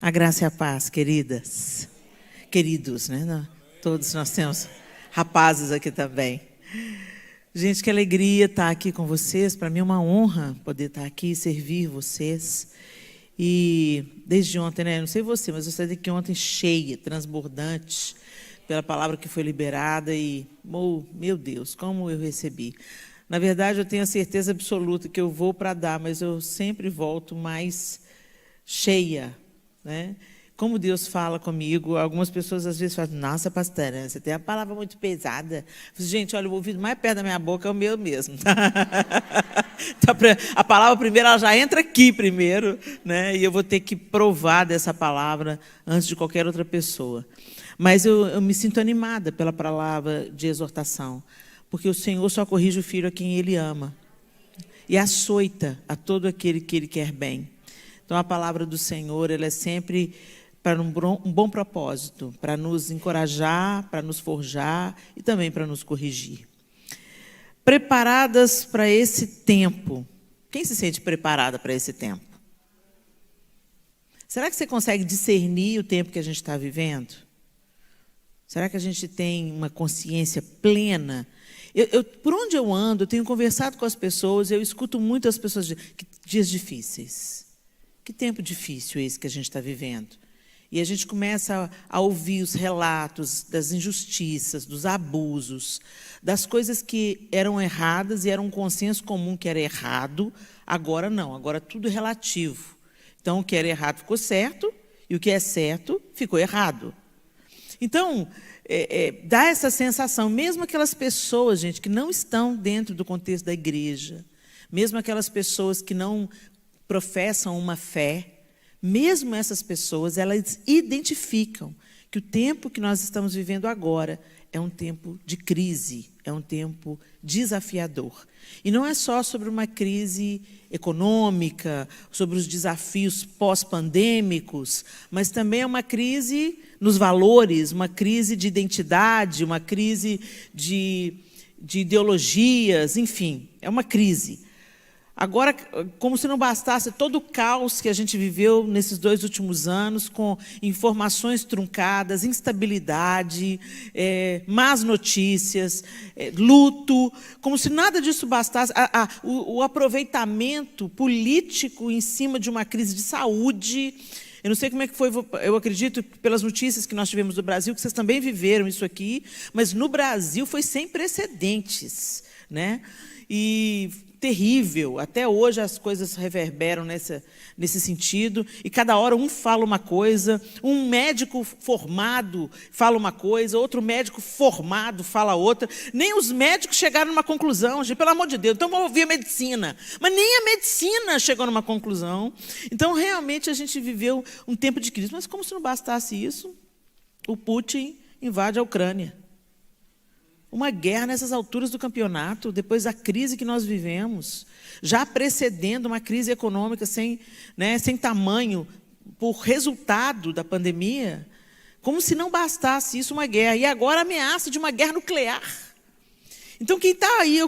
A graça e a paz, queridas. Queridos, né? Não, todos nós temos rapazes aqui também. Gente, que alegria estar aqui com vocês. Para mim é uma honra poder estar aqui e servir vocês. E desde ontem, né? Não sei você, mas eu saí daqui ontem cheia, transbordante, pela palavra que foi liberada. E, meu Deus, como eu recebi. Na verdade, eu tenho a certeza absoluta que eu vou para dar, mas eu sempre volto mais cheia, né? Como Deus fala comigo, algumas pessoas às vezes falam, nossa, pastora, você tem a palavra muito pesada. Gente, olha, o ouvido mais perto da minha boca é o meu mesmo. Então, a palavra primeiro, ela já entra aqui primeiro, né? E eu vou ter que provar dessa palavra antes de qualquer outra pessoa. Mas eu me sinto animada pela palavra de exortação, porque o Senhor só corrige o filho a quem Ele ama e açoita a todo aquele que Ele quer bem. Então, a palavra do Senhor, ela é sempre para um bom propósito, para nos encorajar, para nos forjar e também para nos corrigir. Preparadas para esse tempo. Quem se sente preparada para esse tempo? Será que você consegue discernir o tempo que a gente está vivendo? Será que a gente tem uma consciência plena? Por onde eu ando, eu tenho conversado com as pessoas, eu escuto muito as pessoas dias difíceis. Que tempo difícil é esse que a gente está vivendo? E a gente começa a ouvir os relatos das injustiças, dos abusos, das coisas que eram erradas e era um consenso comum que era errado, agora não, agora tudo é relativo. Então, o que era errado ficou certo e o que é certo ficou errado. Então, dá essa sensação, mesmo aquelas pessoas, gente, que não estão dentro do contexto da igreja, mesmo aquelas pessoas que não professam uma fé, mesmo essas pessoas, elas identificam que o tempo que nós estamos vivendo agora é um tempo de crise, é um tempo desafiador. E não é só sobre uma crise econômica, sobre os desafios pós-pandêmicos, mas também é uma crise nos valores, uma crise de identidade, uma crise de ideologias, enfim, é uma crise. Agora, como se não bastasse todo o caos que a gente viveu nesses 2 últimos anos, com informações truncadas, instabilidade, más notícias, luto, como se nada disso bastasse, o aproveitamento político em cima de uma crise de saúde. Eu não sei como é que foi, eu acredito, pelas notícias que nós tivemos do Brasil, que vocês também viveram isso aqui, mas no Brasil foi sem precedentes, né? E terrível, até hoje as coisas reverberam nesse sentido, e cada hora um fala uma coisa, um médico formado fala uma coisa, outro médico formado fala outra, nem os médicos chegaram numa conclusão, gente, pelo amor de Deus, então vamos ouvir a medicina, mas nem a medicina chegou numa conclusão. Então, realmente, a gente viveu um tempo de crise, mas como se não bastasse isso, o Putin invade a Ucrânia. Uma guerra nessas alturas do campeonato, depois da crise que nós vivemos, já precedendo uma crise econômica sem tamanho, por resultado da pandemia, como se não bastasse isso, uma guerra. E agora a ameaça de uma guerra nuclear. Então, quem está aí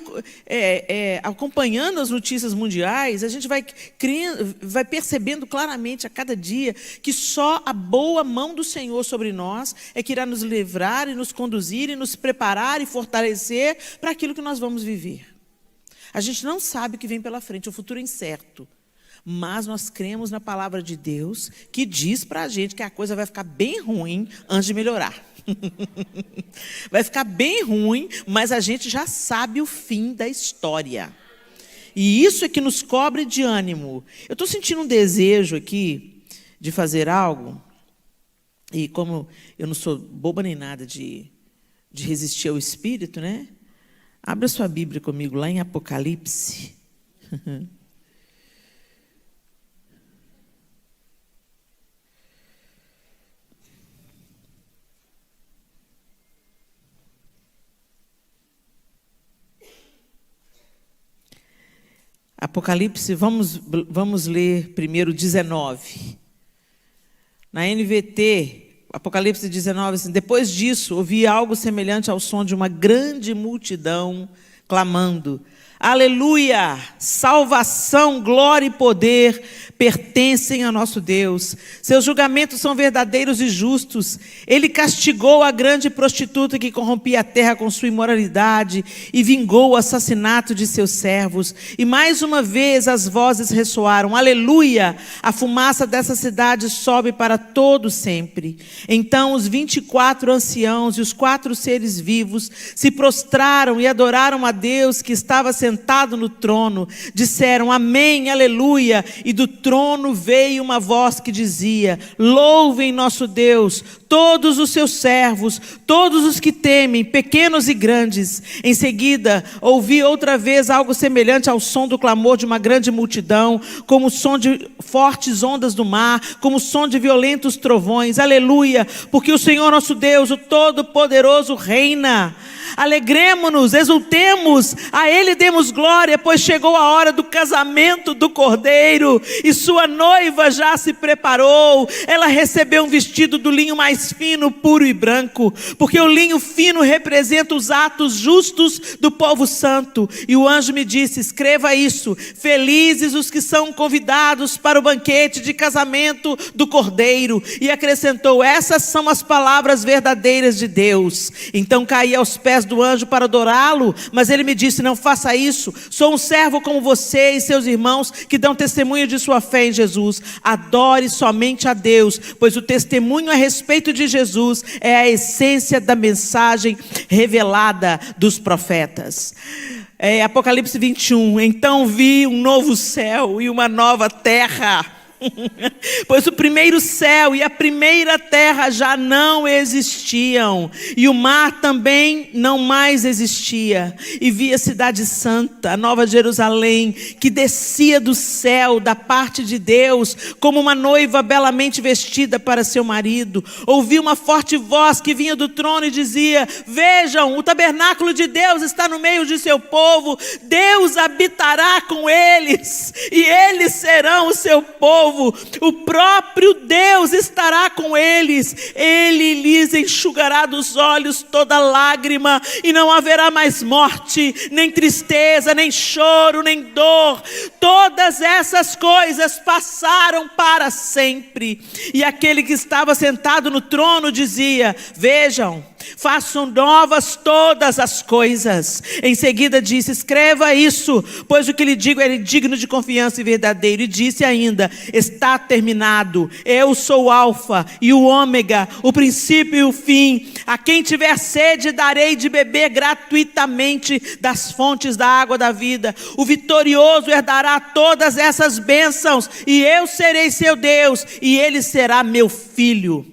acompanhando as notícias mundiais, a gente vai percebendo claramente a cada dia que só a boa mão do Senhor sobre nós é que irá nos livrar e nos conduzir e nos preparar e fortalecer para aquilo que nós vamos viver. A gente não sabe o que vem pela frente, o futuro é incerto. Mas nós cremos na palavra de Deus, que diz para a gente que a coisa vai ficar bem ruim antes de melhorar. Vai ficar bem ruim, mas a gente já sabe o fim da história. E isso é que nos cobre de ânimo. Eu estou sentindo um desejo aqui de fazer algo, e como eu não sou boba nem nada de resistir ao Espírito, né? Abra sua Bíblia comigo lá em Apocalipse. Apocalipse, vamos ler primeiro 19. Na NVT, Apocalipse 19, assim, depois disso, ouvi algo semelhante ao som de uma grande multidão clamando: Aleluia! Salvação, glória e poder pertencem a nosso Deus. Seus julgamentos são verdadeiros e justos. Ele castigou a grande prostituta que corrompia a terra com sua imoralidade e vingou o assassinato de seus servos. E mais uma vez as vozes ressoaram. Aleluia! A fumaça dessa cidade sobe para todo sempre. Então os 24 anciãos e os 4 seres vivos se prostraram e adoraram a Deus que estava sentado no trono. Disseram amém, aleluia. E do trono veio uma voz que dizia: louvem nosso Deus, todos os seus servos, todos os que temem, pequenos e grandes. Em seguida, ouvi outra vez algo semelhante ao som do clamor de uma grande multidão, como o som de fortes ondas do mar, como o som de violentos trovões. Aleluia, porque o Senhor nosso Deus, o Todo-Poderoso, reina. Alegremo-nos, exultemos, a Ele demos glória, pois chegou a hora do casamento do Cordeiro, e sua noiva já se preparou. Ela recebeu um vestido do linho mais fino, puro e branco, porque o linho fino representa os atos justos do povo santo. E o anjo me disse: escreva isso, felizes os que são convidados para o banquete de casamento do Cordeiro. E acrescentou: essas são as palavras verdadeiras de Deus. Então caí aos pés do anjo para adorá-lo, mas ele me disse: não faça isso, sou um servo como você e seus irmãos que dão testemunho de sua fé em Jesus. Adore somente a Deus, pois o testemunho a respeito de Jesus é a essência da mensagem revelada dos profetas. Apocalipse 21, então vi um novo céu e uma nova terra, pois o primeiro céu e a primeira terra já não existiam, e o mar também não mais existia. E vi a cidade santa, a nova Jerusalém, que descia do céu da parte de Deus, como uma noiva belamente vestida para seu marido. Ouvi uma forte voz que vinha do trono e dizia: vejam, o tabernáculo de Deus está no meio de seu povo, Deus habitará com eles, e eles serão o seu povo. O próprio Deus estará com eles. Ele lhes enxugará dos olhos toda lágrima, e não haverá mais morte, nem tristeza, nem choro, nem dor. Todas essas coisas passaram para sempre. E aquele que estava sentado no trono dizia: vejam, façam novas todas as coisas. Em seguida disse: escreva isso, pois o que lhe digo é digno de confiança e verdadeiro. E disse ainda: está terminado. Eu sou o Alfa e o Ômega, o princípio e o fim. A quem tiver sede darei de beber gratuitamente das fontes da água da vida. O vitorioso herdará todas essas bênçãos, e eu serei seu Deus, e ele será meu filho.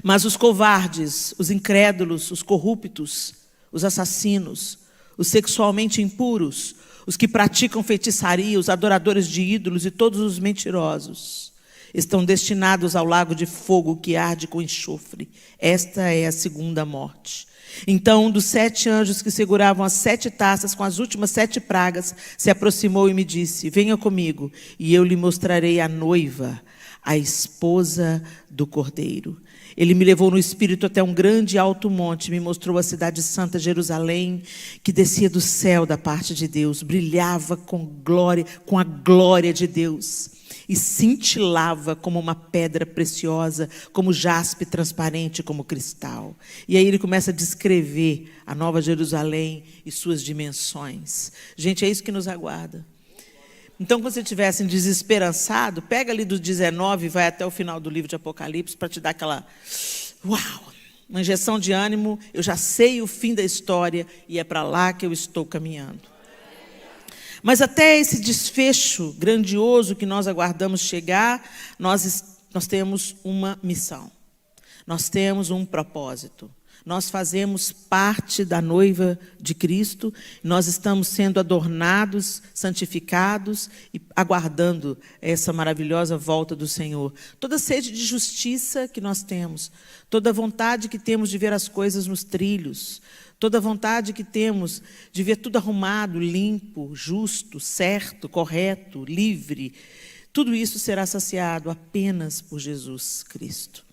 Mas os covardes, os incrédulos, os corruptos, os assassinos, os sexualmente impuros, os que praticam feitiçaria, os adoradores de ídolos e todos os mentirosos estão destinados ao lago de fogo que arde com enxofre. Esta é a segunda morte. Então um dos 7 anjos que seguravam as 7 taças com as últimas 7 pragas se aproximou e me disse: venha comigo, e eu lhe mostrarei a noiva, a esposa do Cordeiro. Ele me levou no espírito até um grande e alto monte, me mostrou a cidade santa Jerusalém, que descia do céu da parte de Deus, brilhava com a glória de Deus, e cintilava como uma pedra preciosa, como jaspe transparente, como cristal. E aí ele começa a descrever a nova Jerusalém e suas dimensões. Gente, é isso que nos aguarda. Então, quando você estiver assim, desesperançado, pega ali do 19 e vai até o final do livro de Apocalipse para te dar aquela, uma injeção de ânimo. Eu já sei o fim da história e é para lá que eu estou caminhando. Mas até esse desfecho grandioso que nós aguardamos chegar, nós temos uma missão, nós temos um propósito. Nós fazemos parte da noiva de Cristo, nós estamos sendo adornados, santificados e aguardando essa maravilhosa volta do Senhor. Toda sede de justiça que nós temos, toda vontade que temos de ver as coisas nos trilhos, toda vontade que temos de ver tudo arrumado, limpo, justo, certo, correto, livre, tudo isso será saciado apenas por Jesus Cristo.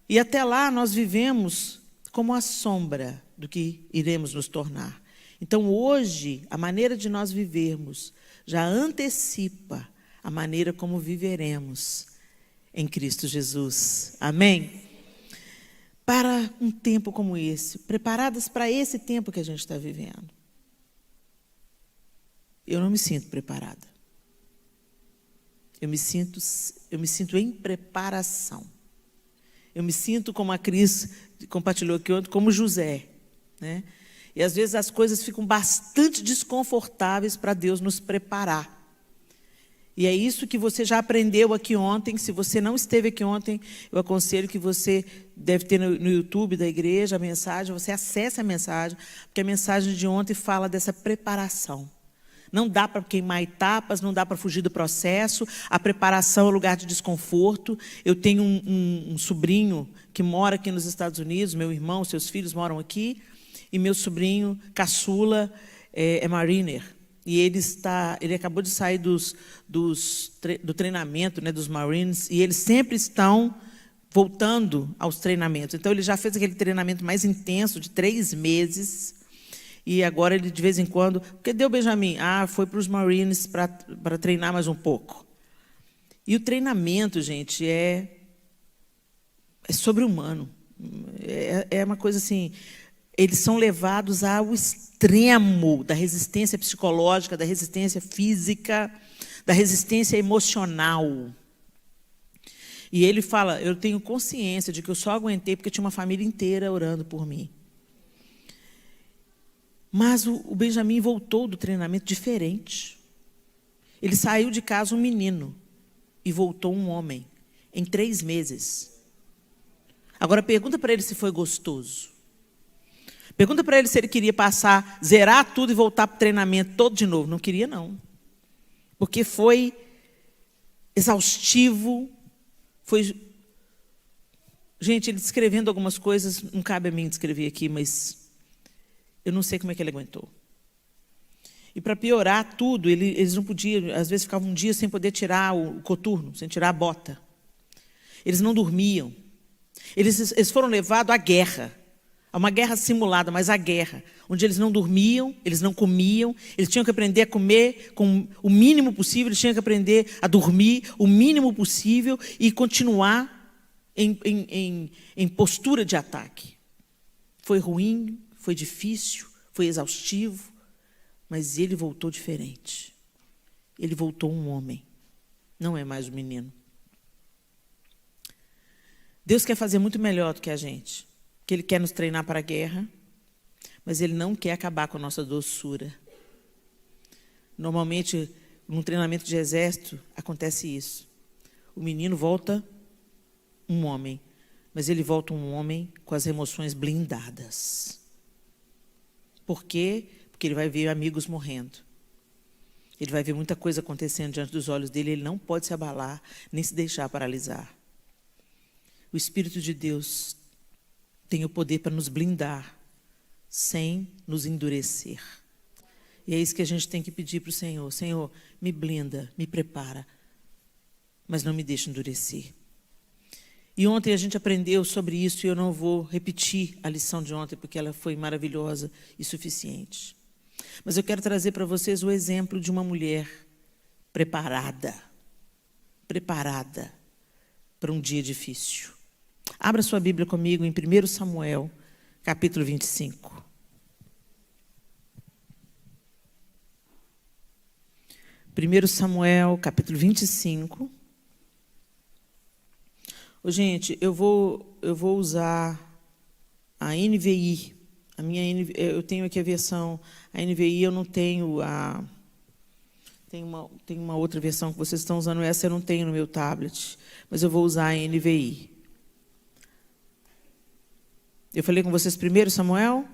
E até lá nós vivemos como a sombra do que iremos nos tornar. Então, hoje, a maneira de nós vivermos já antecipa a maneira como viveremos em Cristo Jesus. Amém? Para um tempo como esse, preparadas para esse tempo que a gente está vivendo. Eu não me sinto preparada. Eu me sinto em preparação. Eu me sinto, como a Cris compartilhou aqui ontem, como José, né? E às vezes as coisas ficam bastante desconfortáveis para Deus nos preparar. E é isso que você já aprendeu aqui ontem. Se você não esteve aqui ontem, eu aconselho que você deve ter no YouTube da igreja a mensagem, você acesse a mensagem, porque a mensagem de ontem fala dessa preparação. Não dá para queimar etapas, não dá para fugir do processo. A preparação é um lugar de desconforto. Eu tenho um sobrinho que mora aqui nos Estados Unidos, meu irmão, seus filhos moram aqui, e meu sobrinho, caçula, é mariner. E ele acabou de sair do treinamento, né, dos Marines, e eles sempre estão voltando aos treinamentos. Então, ele já fez aquele treinamento mais intenso, de 3 meses, e agora ele, de vez em quando... Cadê o Benjamin? Foi para os Marines para treinar mais um pouco. E o treinamento, gente, é sobre-humano. É uma coisa assim... Eles são levados ao extremo da resistência psicológica, da resistência física, da resistência emocional. E ele fala, eu tenho consciência de que eu só aguentei porque tinha uma família inteira orando por mim. Mas o Benjamin voltou do treinamento diferente. Ele saiu de casa um menino e voltou um homem em 3 meses. Agora pergunta para ele se foi gostoso. Pergunta para ele se ele queria zerar tudo e voltar para o treinamento todo de novo. Não queria, não. Porque foi exaustivo. Gente, ele descrevendo algumas coisas, não cabe a mim descrever aqui, mas eu não sei como é que ele aguentou. E para piorar tudo, eles não podiam, às vezes ficavam um dia sem poder tirar o coturno, sem tirar a bota. Eles não dormiam. Eles foram levados à guerra. A uma guerra simulada, mas a guerra, onde eles não dormiam, eles não comiam, eles tinham que aprender a comer com o mínimo possível, eles tinham que aprender a dormir o mínimo possível e continuar em postura de ataque. Foi ruim, foi difícil, foi exaustivo, mas ele voltou diferente. Ele voltou um homem, não é mais um menino. Deus quer fazer muito melhor do que a gente. Que Ele quer nos treinar para a guerra, mas Ele não quer acabar com a nossa doçura. Normalmente, num treinamento de exército, acontece isso. O menino volta um homem, mas ele volta um homem com as emoções blindadas. Por quê? Porque ele vai ver amigos morrendo. Ele vai ver muita coisa acontecendo diante dos olhos dele, ele não pode se abalar, nem se deixar paralisar. O Espírito de Deus tem o poder para nos blindar, sem nos endurecer. E é isso que a gente tem que pedir para o Senhor. Senhor, me blinda, me prepara, mas não me deixe endurecer. E ontem a gente aprendeu sobre isso, e eu não vou repetir a lição de ontem, porque ela foi maravilhosa e suficiente. Mas eu quero trazer para vocês o exemplo de uma mulher preparada para um dia difícil. Abra sua Bíblia comigo em 1 Samuel, capítulo 25. Primeiro Samuel, capítulo 25. Gente, eu vou usar a NVI. Eu tenho aqui a versão, a NVI eu não tenho tem uma outra versão que vocês estão usando, essa eu não tenho no meu tablet, mas eu vou usar a NVI. Eu falei com vocês 1 Samuel?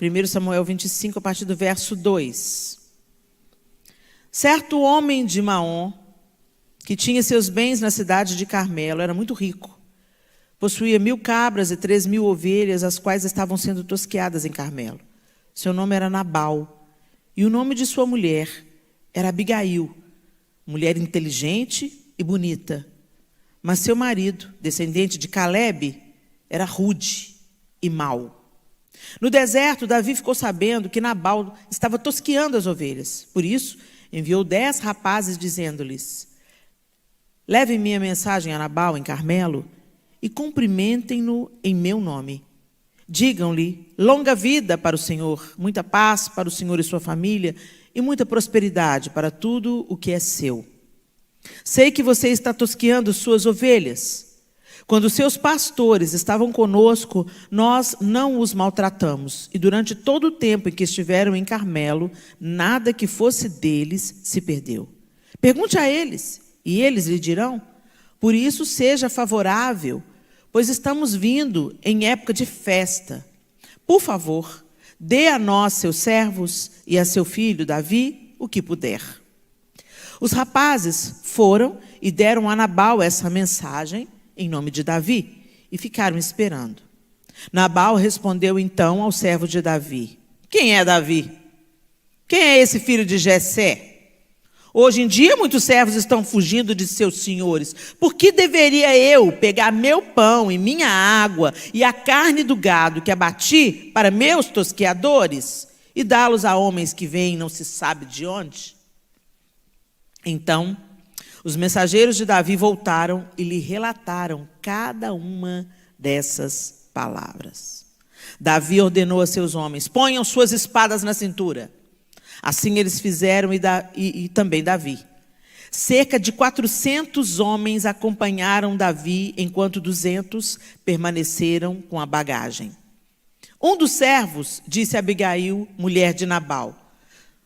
1 Samuel 25, a partir do verso 2. Certo homem de Maom, que tinha seus bens na cidade de Carmelo, era muito rico. Possuía 1000 cabras e 3000 ovelhas, as quais estavam sendo tosqueadas em Carmelo. Seu nome era Nabal, e o nome de sua mulher era Abigail, mulher inteligente e bonita. Mas seu marido, descendente de Calebe, era rude e mau. No deserto, Davi ficou sabendo que Nabal estava tosqueando as ovelhas. Por isso, enviou 10 rapazes, dizendo-lhes: levem minha mensagem a Nabal, em Carmelo, e cumprimentem-no em meu nome. Digam-lhe: longa vida para o Senhor, muita paz para o Senhor e sua família, e muita prosperidade para tudo o que é seu. Sei que você está tosqueando suas ovelhas. Quando seus pastores estavam conosco, nós não os maltratamos. E durante todo o tempo em que estiveram em Carmelo, nada que fosse deles se perdeu. Pergunte a eles, e eles lhe dirão. Por isso seja favorável, pois estamos vindo em época de festa. Por favor, dê a nós, seus servos, e a seu filho Davi, o que puder. Os rapazes foram e deram a Nabal essa mensagem em nome de Davi, e ficaram esperando. Nabal respondeu então ao servo de Davi: quem é Davi? Quem é esse filho de Jessé? Hoje em dia muitos servos estão fugindo de seus senhores. Por que deveria eu pegar meu pão e minha água e a carne do gado que abati para meus tosqueadores e dá-los a homens que vêm não se sabe de onde? Então os mensageiros de Davi voltaram e lhe relataram cada uma dessas palavras. Davi ordenou a seus homens: ponham suas espadas na cintura. Assim eles fizeram e também Davi. Cerca de 400 homens acompanharam Davi, enquanto 200 permaneceram com a bagagem. Um dos servos disse a Abigail, mulher de Nabal: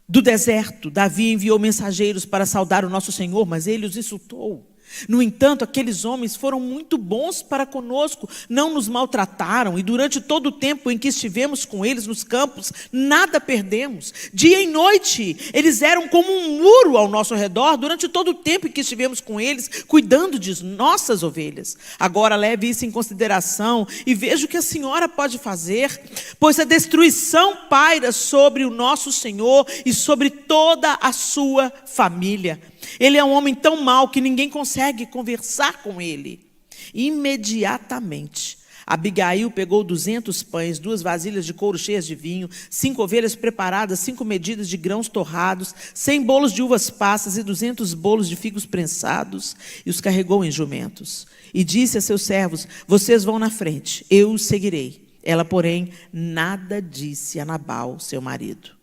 do deserto, Davi enviou mensageiros para saudar o nosso Senhor, mas ele os insultou. No entanto, aqueles homens foram muito bons para conosco, não nos maltrataram, e durante todo o tempo em que estivemos com eles nos campos, nada perdemos. Dia e noite, eles eram como um muro ao nosso redor, durante todo o tempo em que estivemos com eles, cuidando de nossas ovelhas. Agora leve isso em consideração e veja o que a senhora pode fazer, pois a destruição paira sobre o nosso Senhor e sobre toda a sua família. Ele é um homem tão mau que ninguém consegue conversar com ele. Imediatamente, Abigail pegou 200 pães, 2 vasilhas de couro cheias de vinho, 5 ovelhas preparadas, 5 medidas de grãos torrados, 100 bolos de uvas passas e 200 bolos de figos prensados, e os carregou em jumentos. E disse a seus servos: vocês vão na frente, eu os seguirei. Ela, porém, nada disse a Nabal, seu marido.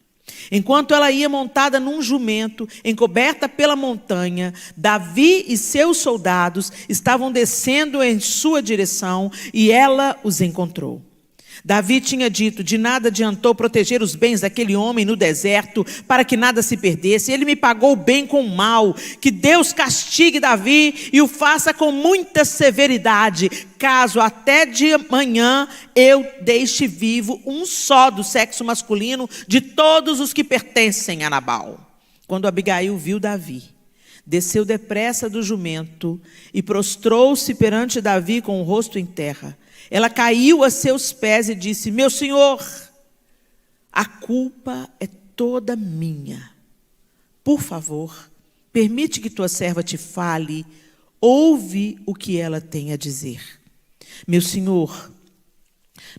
Enquanto ela ia montada num jumento, encoberta pela montanha, Davi e seus soldados estavam descendo em sua direção e ela os encontrou. Davi tinha dito: de nada adiantou proteger os bens daquele homem no deserto para que nada se perdesse. Ele me pagou o bem com o mal. Que Deus castigue Davi e o faça com muita severidade, caso até de manhã eu deixe vivo um só do sexo masculino de todos os que pertencem a Nabal. Quando Abigail viu Davi, desceu depressa do jumento e prostrou-se perante Davi com o rosto em terra. Ela caiu a seus pés e disse: meu senhor, a culpa é toda minha. Por favor, permite que tua serva te fale. Ouve o que ela tem a dizer. Meu senhor,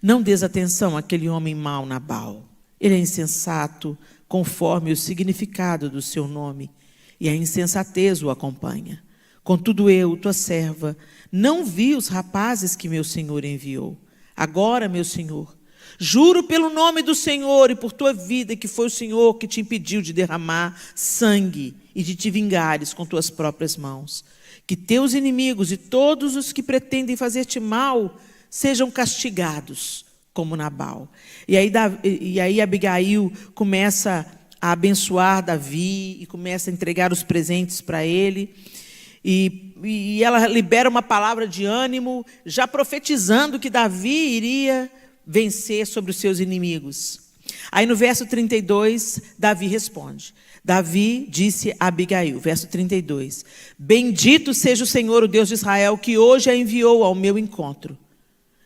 não des atenção àquele homem mau Nabal. Ele é insensato, conforme o significado do seu nome, e a insensatez o acompanha. Contudo eu, tua serva, não vi os rapazes que meu senhor enviou. Agora, meu senhor, juro pelo nome do Senhor e por tua vida que foi o Senhor que te impediu de derramar sangue e de te vingares com tuas próprias mãos. Que teus inimigos e todos os que pretendem fazer-te mal sejam castigados como Nabal. E aí Abigail começa a abençoar Davi e começa a entregar os presentes para ele. E ela libera uma palavra de ânimo, já profetizando que Davi iria vencer sobre os seus inimigos. Aí no verso 32, Davi responde. Davi disse a Abigail, verso 32, bendito seja o Senhor, o Deus de Israel, que hoje a enviou ao meu encontro.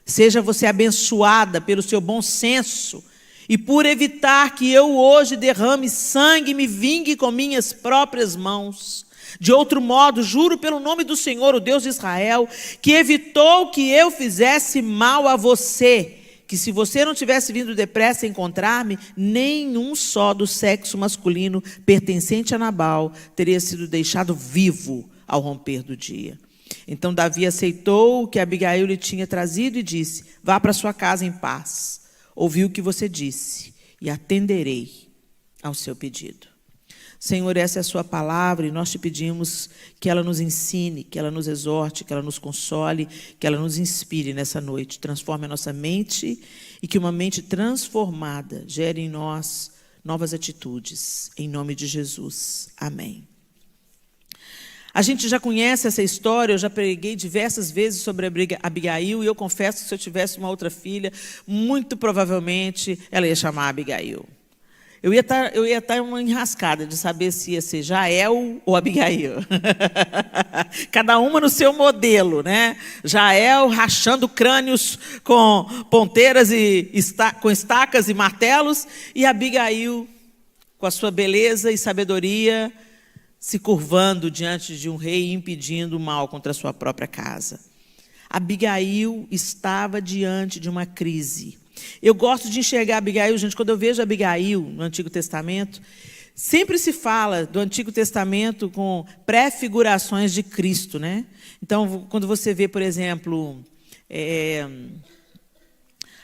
Seja você abençoada pelo seu bom senso e por evitar que eu hoje derrame sangue e me vingue com minhas próprias mãos. De outro modo, juro pelo nome do Senhor, o Deus de Israel, que evitou que eu fizesse mal a você, que se você não tivesse vindo depressa encontrar-me, nenhum só do sexo masculino pertencente a Nabal teria sido deixado vivo ao romper do dia. Então Davi aceitou o que Abigail lhe tinha trazido e disse: vá para sua casa em paz. Ouvi o que você disse e atenderei ao seu pedido. Senhor, essa é a sua palavra e nós te pedimos que ela nos ensine, que ela nos exorte, que ela nos console, que ela nos inspire nessa noite. Transforme a nossa mente e que uma mente transformada gere em nós novas atitudes. Em nome de Jesus. Amém. A gente já conhece essa história, eu já preguei diversas vezes sobre Abigail, e eu confesso que se eu tivesse uma outra filha, muito provavelmente ela ia chamar Abigail. Eu ia estar uma enrascada de saber se ia ser Jael ou Abigail. Cada uma no seu modelo, né? Jael rachando crânios com ponteiras com estacas e martelos, e Abigail, com a sua beleza e sabedoria, se curvando diante de um rei e impedindo o mal contra a sua própria casa. Abigail estava diante de uma crise. Eu gosto de enxergar Abigail, gente, quando eu vejo Abigail no Antigo Testamento, sempre se fala do Antigo Testamento com pré-figurações de Cristo, né? Então, quando você vê, por exemplo,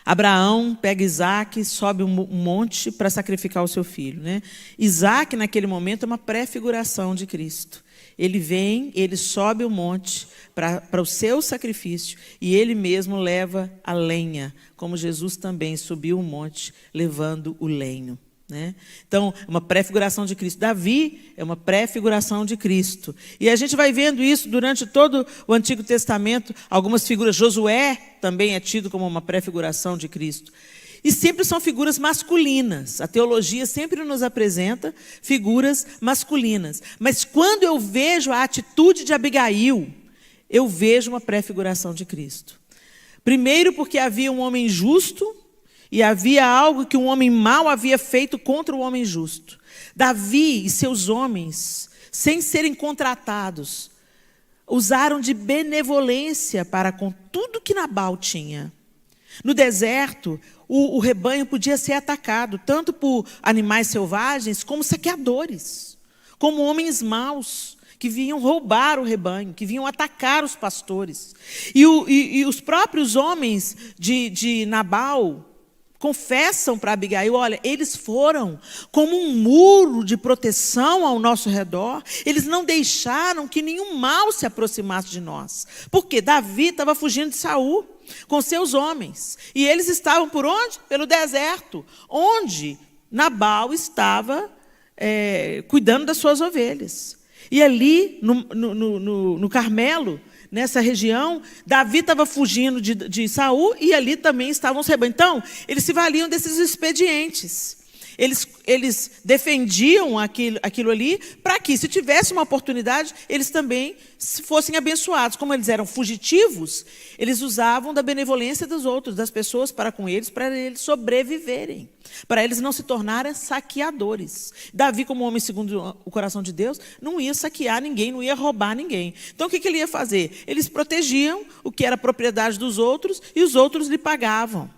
Abraão pega Isaac, sobe um monte para sacrificar o seu filho, né? Isaac, naquele momento, é uma pré-figuração de Cristo. Ele vem, ele sobe o monte para o seu sacrifício e ele mesmo leva a lenha, como Jesus também subiu o monte levando o lenho, né? Então, é uma pré-figuração de Cristo. Davi é uma pré-figuração de Cristo. E a gente vai vendo isso durante todo o Antigo Testamento. Algumas figuras, Josué também é tido como uma pré-figuração de Cristo. E sempre são figuras masculinas. A teologia sempre nos apresenta figuras masculinas. Mas quando eu vejo a atitude de Abigail, eu vejo uma pré-figuração de Cristo. Primeiro porque havia um homem justo e havia algo que um homem mau havia feito contra o homem justo. Davi e seus homens, sem serem contratados, usaram de benevolência para com tudo que Nabal tinha. No deserto, o rebanho podia ser atacado, tanto por animais selvagens, como saqueadores, como homens maus, que vinham roubar o rebanho, que vinham atacar os pastores. E os próprios homens de Nabal confessam para Abigail: olha, eles foram como um muro de proteção ao nosso redor, eles não deixaram que nenhum mal se aproximasse de nós. Porque Davi estava fugindo de Saul com seus homens, e eles estavam por onde? Pelo deserto, onde Nabal estava cuidando das suas ovelhas. E ali, no Carmelo, nessa região, Davi estava fugindo de Saul e ali também estavam os rebanhos. Então, eles se valiam desses expedientes. Eles defendiam aquilo ali para que, se tivesse uma oportunidade, eles também fossem abençoados. Como eles eram fugitivos, eles usavam da benevolência dos outros, das pessoas para eles sobreviverem, para eles não se tornarem saqueadores. Davi, como homem segundo o coração de Deus, não ia saquear ninguém, não ia roubar ninguém. Então, o que ele ia fazer? Eles protegiam o que era propriedade dos outros e os outros lhe pagavam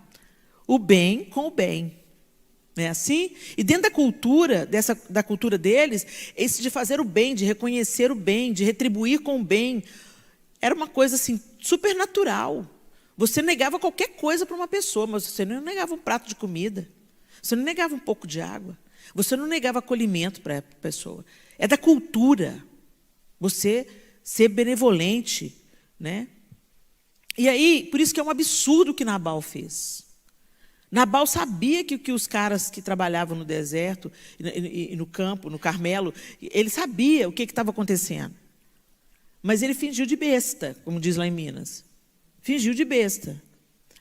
o bem com o bem. Não é assim? E dentro da cultura, da cultura deles, esse de fazer o bem, de reconhecer o bem, de retribuir com o bem, era uma coisa assim, super natural. Você negava qualquer coisa para uma pessoa, mas você não negava um prato de comida, você não negava um pouco de água, você não negava acolhimento para a pessoa. É da cultura você ser benevolente, né? E aí, por isso que é um absurdo o que Nabal fez. Nabal sabia que os caras que trabalhavam no deserto e no campo, no Carmelo, ele sabia o que estava acontecendo. Mas ele fingiu de besta, como diz lá em Minas. Fingiu de besta.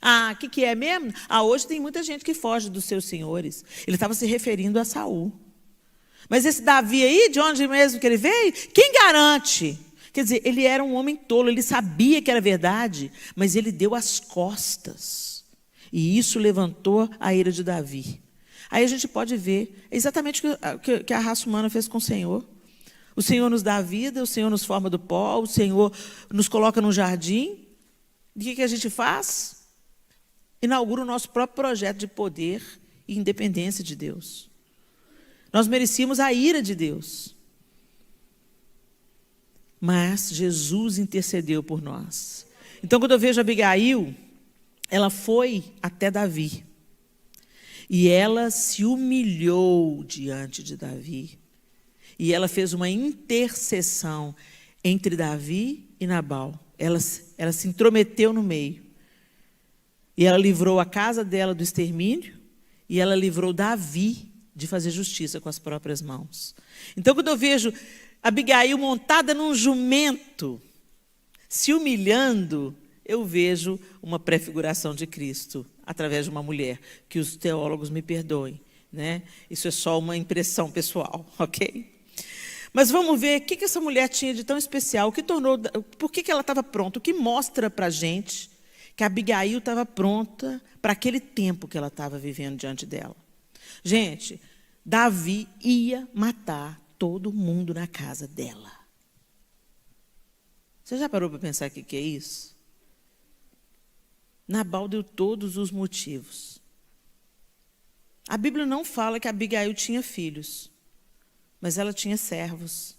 Ah, o que é mesmo? Ah, hoje tem muita gente que foge dos seus senhores. Ele estava se referindo a Saul. Mas esse Davi aí, de onde mesmo que ele veio? Quem garante? Quer dizer, ele era um homem tolo, ele sabia que era verdade, mas ele deu as costas. E isso levantou a ira de Davi. Aí a gente pode ver exatamente o que a raça humana fez com o Senhor. O Senhor nos dá a vida, o Senhor nos forma do pó, o Senhor nos coloca num jardim. E o que a gente faz? inaugura o nosso próprio projeto de poder e independência de Deus. Nós merecíamos a ira de Deus. Mas Jesus intercedeu por nós. Então, quando eu vejo Abigail, ela foi até Davi. E ela se humilhou diante de Davi. E ela fez uma intercessão entre Davi e Nabal. Ela se intrometeu no meio. E ela livrou a casa dela do extermínio. E ela livrou Davi de fazer justiça com as próprias mãos. Então, quando eu vejo Abigail montada num jumento, se humilhando, eu vejo uma prefiguração de Cristo através de uma mulher, que os teólogos me perdoem, né? Isso é só uma impressão pessoal, ok? Mas vamos ver o que essa mulher tinha de tão especial, por que ela estava pronta, o que mostra para a gente que a Abigail estava pronta para aquele tempo que ela estava vivendo diante dela. Gente, Davi ia matar todo mundo na casa dela. Você já parou para pensar o que é isso? Nabal deu todos os motivos. A Bíblia não fala que Abigail tinha filhos, mas ela tinha servos.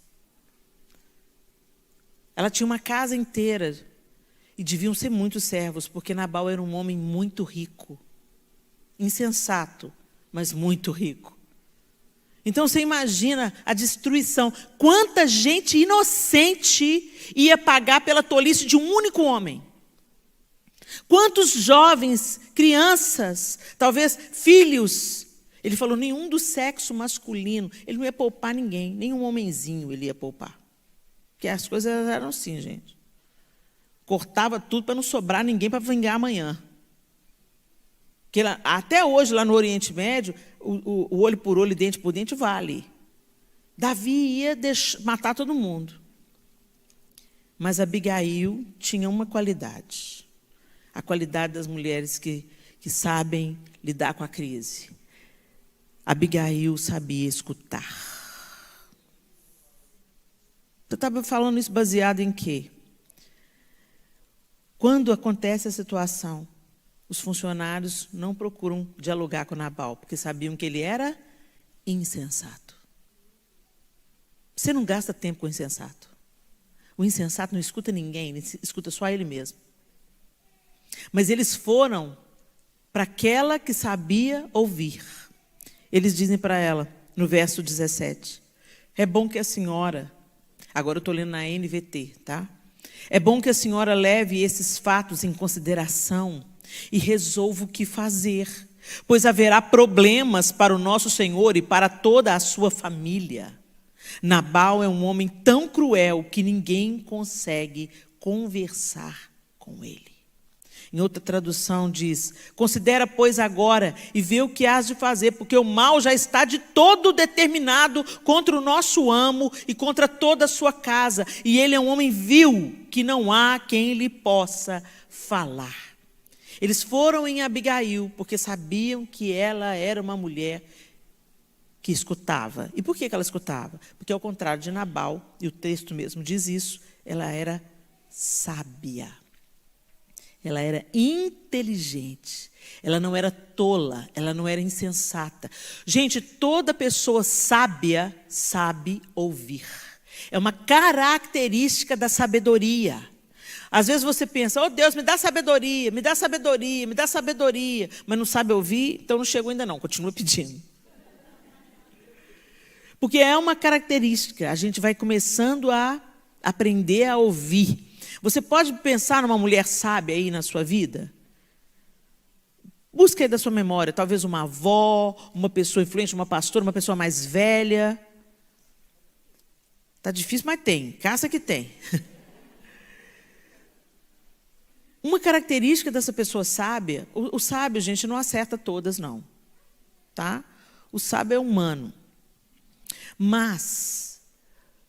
Ela tinha uma casa inteira, e deviam ser muitos servos, porque Nabal era um homem muito rico, insensato, mas muito rico. Então você imagina a destruição. Quanta gente inocente ia pagar pela tolice de um único homem? Quantos jovens, crianças, talvez filhos, ele falou, nenhum do sexo masculino, ele não ia poupar ninguém, nenhum homenzinho ele ia poupar. Porque as coisas eram assim, gente. Cortava tudo para não sobrar ninguém para vingar amanhã. Porque até hoje, lá no Oriente Médio, o olho por olho, dente por dente vale. Davi ia matar todo mundo. Mas Abigail tinha uma qualidade. A qualidade das mulheres que sabem lidar com a crise. Abigail sabia escutar. Eu estava falando isso baseado em quê? Quando acontece a situação, os funcionários não procuram dialogar com Nabal, porque sabiam que ele era insensato. Você não gasta tempo com o insensato. O insensato não escuta ninguém, ele escuta só ele mesmo. Mas eles foram para aquela que sabia ouvir. Eles dizem para ela, no verso 17, é bom que a senhora, agora eu estou lendo na NVT, tá? É bom que a senhora leve esses fatos em consideração e resolva o que fazer, pois haverá problemas para o nosso Senhor e para toda a sua família. Nabal é um homem tão cruel que ninguém consegue conversar com ele. Em outra tradução diz, considera, pois, agora e vê o que has de fazer, porque o mal já está de todo determinado contra o nosso amo e contra toda a sua casa, e ele é um homem vil, que não há quem lhe possa falar. Eles foram em Abigail, porque sabiam que ela era uma mulher que escutava. E por que ela escutava? Porque, ao contrário de Nabal, e o texto mesmo diz isso, ela era sábia. Ela era inteligente. Ela não era tola, ela não era insensata. Gente, toda pessoa sábia sabe ouvir. É uma característica da sabedoria. Às vezes você pensa, oh Deus, me dá sabedoria, me dá sabedoria, me dá sabedoria, mas não sabe ouvir, então não chegou ainda não, continua pedindo. Porque é uma característica, a gente vai começando a aprender a ouvir. Você pode pensar numa mulher sábia aí na sua vida? Busque aí da sua memória, talvez uma avó, uma pessoa influente, uma pastora, uma pessoa mais velha. Está difícil, mas tem, caça que tem. Uma característica dessa pessoa sábia, o sábio, gente, não acerta todas, não. Tá? O sábio é humano. Mas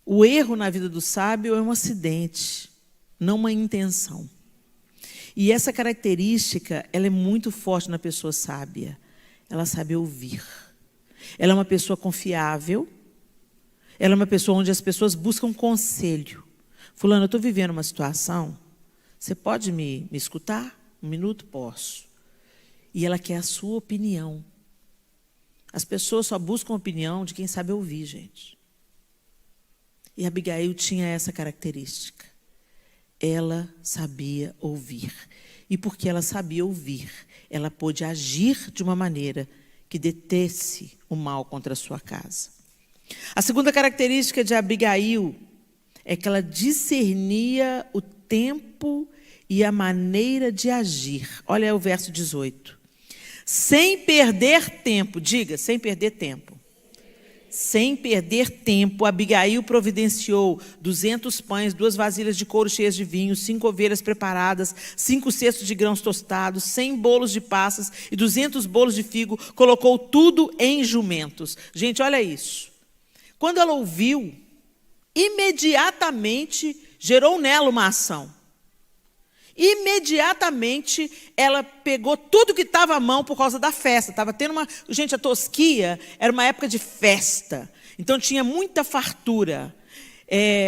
o erro na vida do sábio é um acidente, não uma intenção. E essa característica, ela é muito forte na pessoa sábia. Ela sabe ouvir. Ela é uma pessoa confiável. Ela é uma pessoa onde as pessoas buscam conselho. Fulano, eu estou vivendo uma situação, você pode me escutar? Um minuto? Posso. e ela quer a sua opinião. As pessoas só buscam a opinião de quem sabe ouvir, gente. E Abigail tinha essa característica. Ela sabia ouvir. E porque ela sabia ouvir, ela pôde agir de uma maneira que detesse o mal contra a sua casa. A segunda característica de Abigail é que ela discernia o tempo e a maneira de agir. Olha o verso 18. Sem perder tempo, diga, sem perder tempo. Sem perder tempo, Abigail providenciou 200 pães, 2 vasilhas de couro cheias de vinho, 5 ovelhas preparadas, 5 cestos de grãos tostados, 100 bolos de passas e 200 bolos de figo, colocou tudo em jumentos. Gente, olha isso. Quando ela ouviu, imediatamente gerou nela uma ação. Imediatamente ela pegou tudo que estava à mão por causa da festa. Estava tendo uma... Gente, a Tosquia era uma época de festa. Então tinha muita fartura.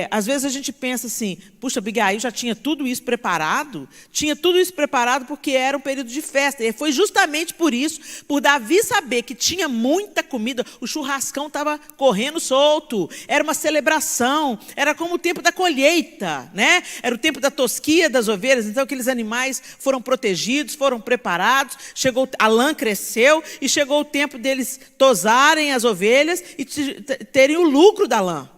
Às vezes a gente pensa assim, puxa, Abigail já tinha tudo isso preparado? Tinha tudo isso preparado porque era um período de festa. E foi justamente por isso, por Davi saber que tinha muita comida, o churrascão estava correndo solto. Era uma celebração, era como o tempo da colheita, né? Era o tempo da tosquia das ovelhas. Então aqueles animais foram protegidos, foram preparados. A lã cresceu e chegou o tempo deles tosarem as ovelhas e terem o lucro da lã.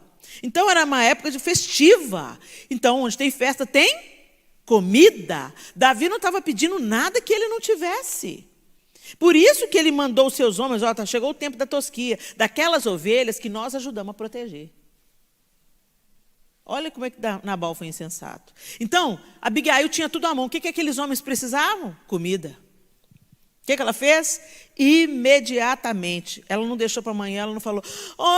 Então, era uma época de festiva. Então, onde tem festa, tem comida. Davi não estava pedindo nada que ele não tivesse. Por isso que ele mandou os seus homens, chegou o tempo da tosquia, daquelas ovelhas que nós ajudamos a proteger. Olha como é que Nabal foi insensato. Então, Abigail tinha tudo à mão. O que aqueles homens precisavam? Comida. O que ela fez? Imediatamente. Ela não deixou para amanhã, ela não falou,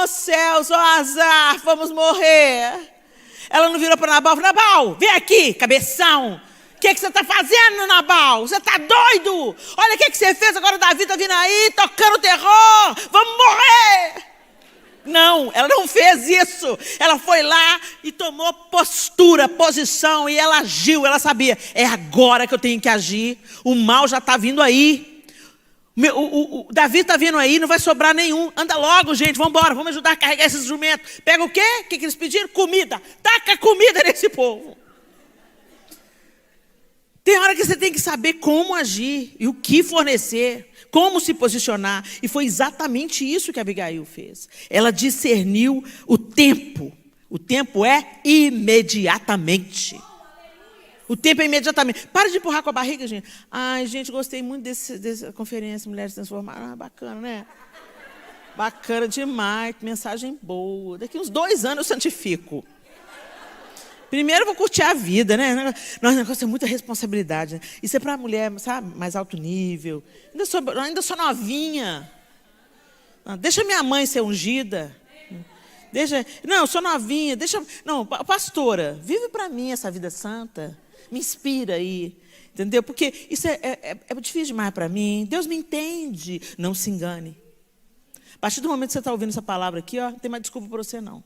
céus, azar, vamos morrer. Ela não virou para Nabal e falou, Nabal, vem aqui, cabeção. O que você está fazendo, Nabal? Você está doido? Olha o que você fez, agora o Davi está vindo aí, tocando terror. Vamos morrer. Não, ela não fez isso. Ela foi lá e tomou postura, posição, e ela agiu. Ela sabia, é agora que eu tenho que agir. O mal já está vindo aí. O Davi está vindo aí, não vai sobrar nenhum. Anda logo, gente, vamos embora, vamos ajudar a carregar esses jumentos. Pega o quê? O que eles pediram? Comida. Taca comida nesse povo. Tem hora que você tem que saber como agir e o que fornecer, como se posicionar. E foi exatamente isso que Abigail fez. Ela discerniu o tempo. O tempo é imediatamente. O tempo é imediatamente. Para de empurrar com a barriga, gente. Ai, gente, gostei muito dessa conferência Mulheres Transformadas. Bacana, né? Bacana demais, que mensagem boa. Daqui uns 2 anos eu santifico. Primeiro eu vou curtir a vida, né? Nossa, o negócio é muita responsabilidade. Né? Isso é para a mulher, sabe, mais alto nível. Ainda sou novinha. Deixa minha mãe ser ungida. Não, eu sou novinha. Não, pastora, vive para mim essa vida santa. Me inspira aí, entendeu? Porque isso é difícil demais para mim. Deus me entende. Não se engane. A partir do momento que você está ouvindo essa palavra aqui, não tem mais desculpa para você, não.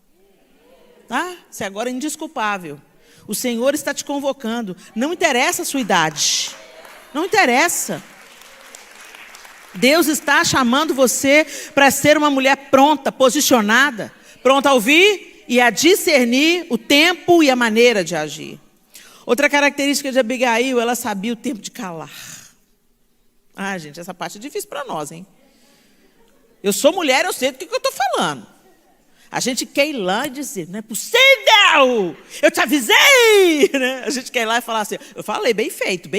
Tá? Você agora é indesculpável. O Senhor está te convocando. Não interessa a sua idade. Não interessa. Deus está chamando você para ser uma mulher pronta, posicionada, pronta a ouvir e a discernir o tempo e a maneira de agir. Outra característica de Abigail, ela sabia o tempo de calar. Gente, essa parte é difícil para nós, hein? Eu sou mulher, eu sei do que eu estou falando. A gente quer ir lá e dizer, não é possível, eu te avisei. Né? A gente quer ir lá e falar assim, eu falei, bem feito,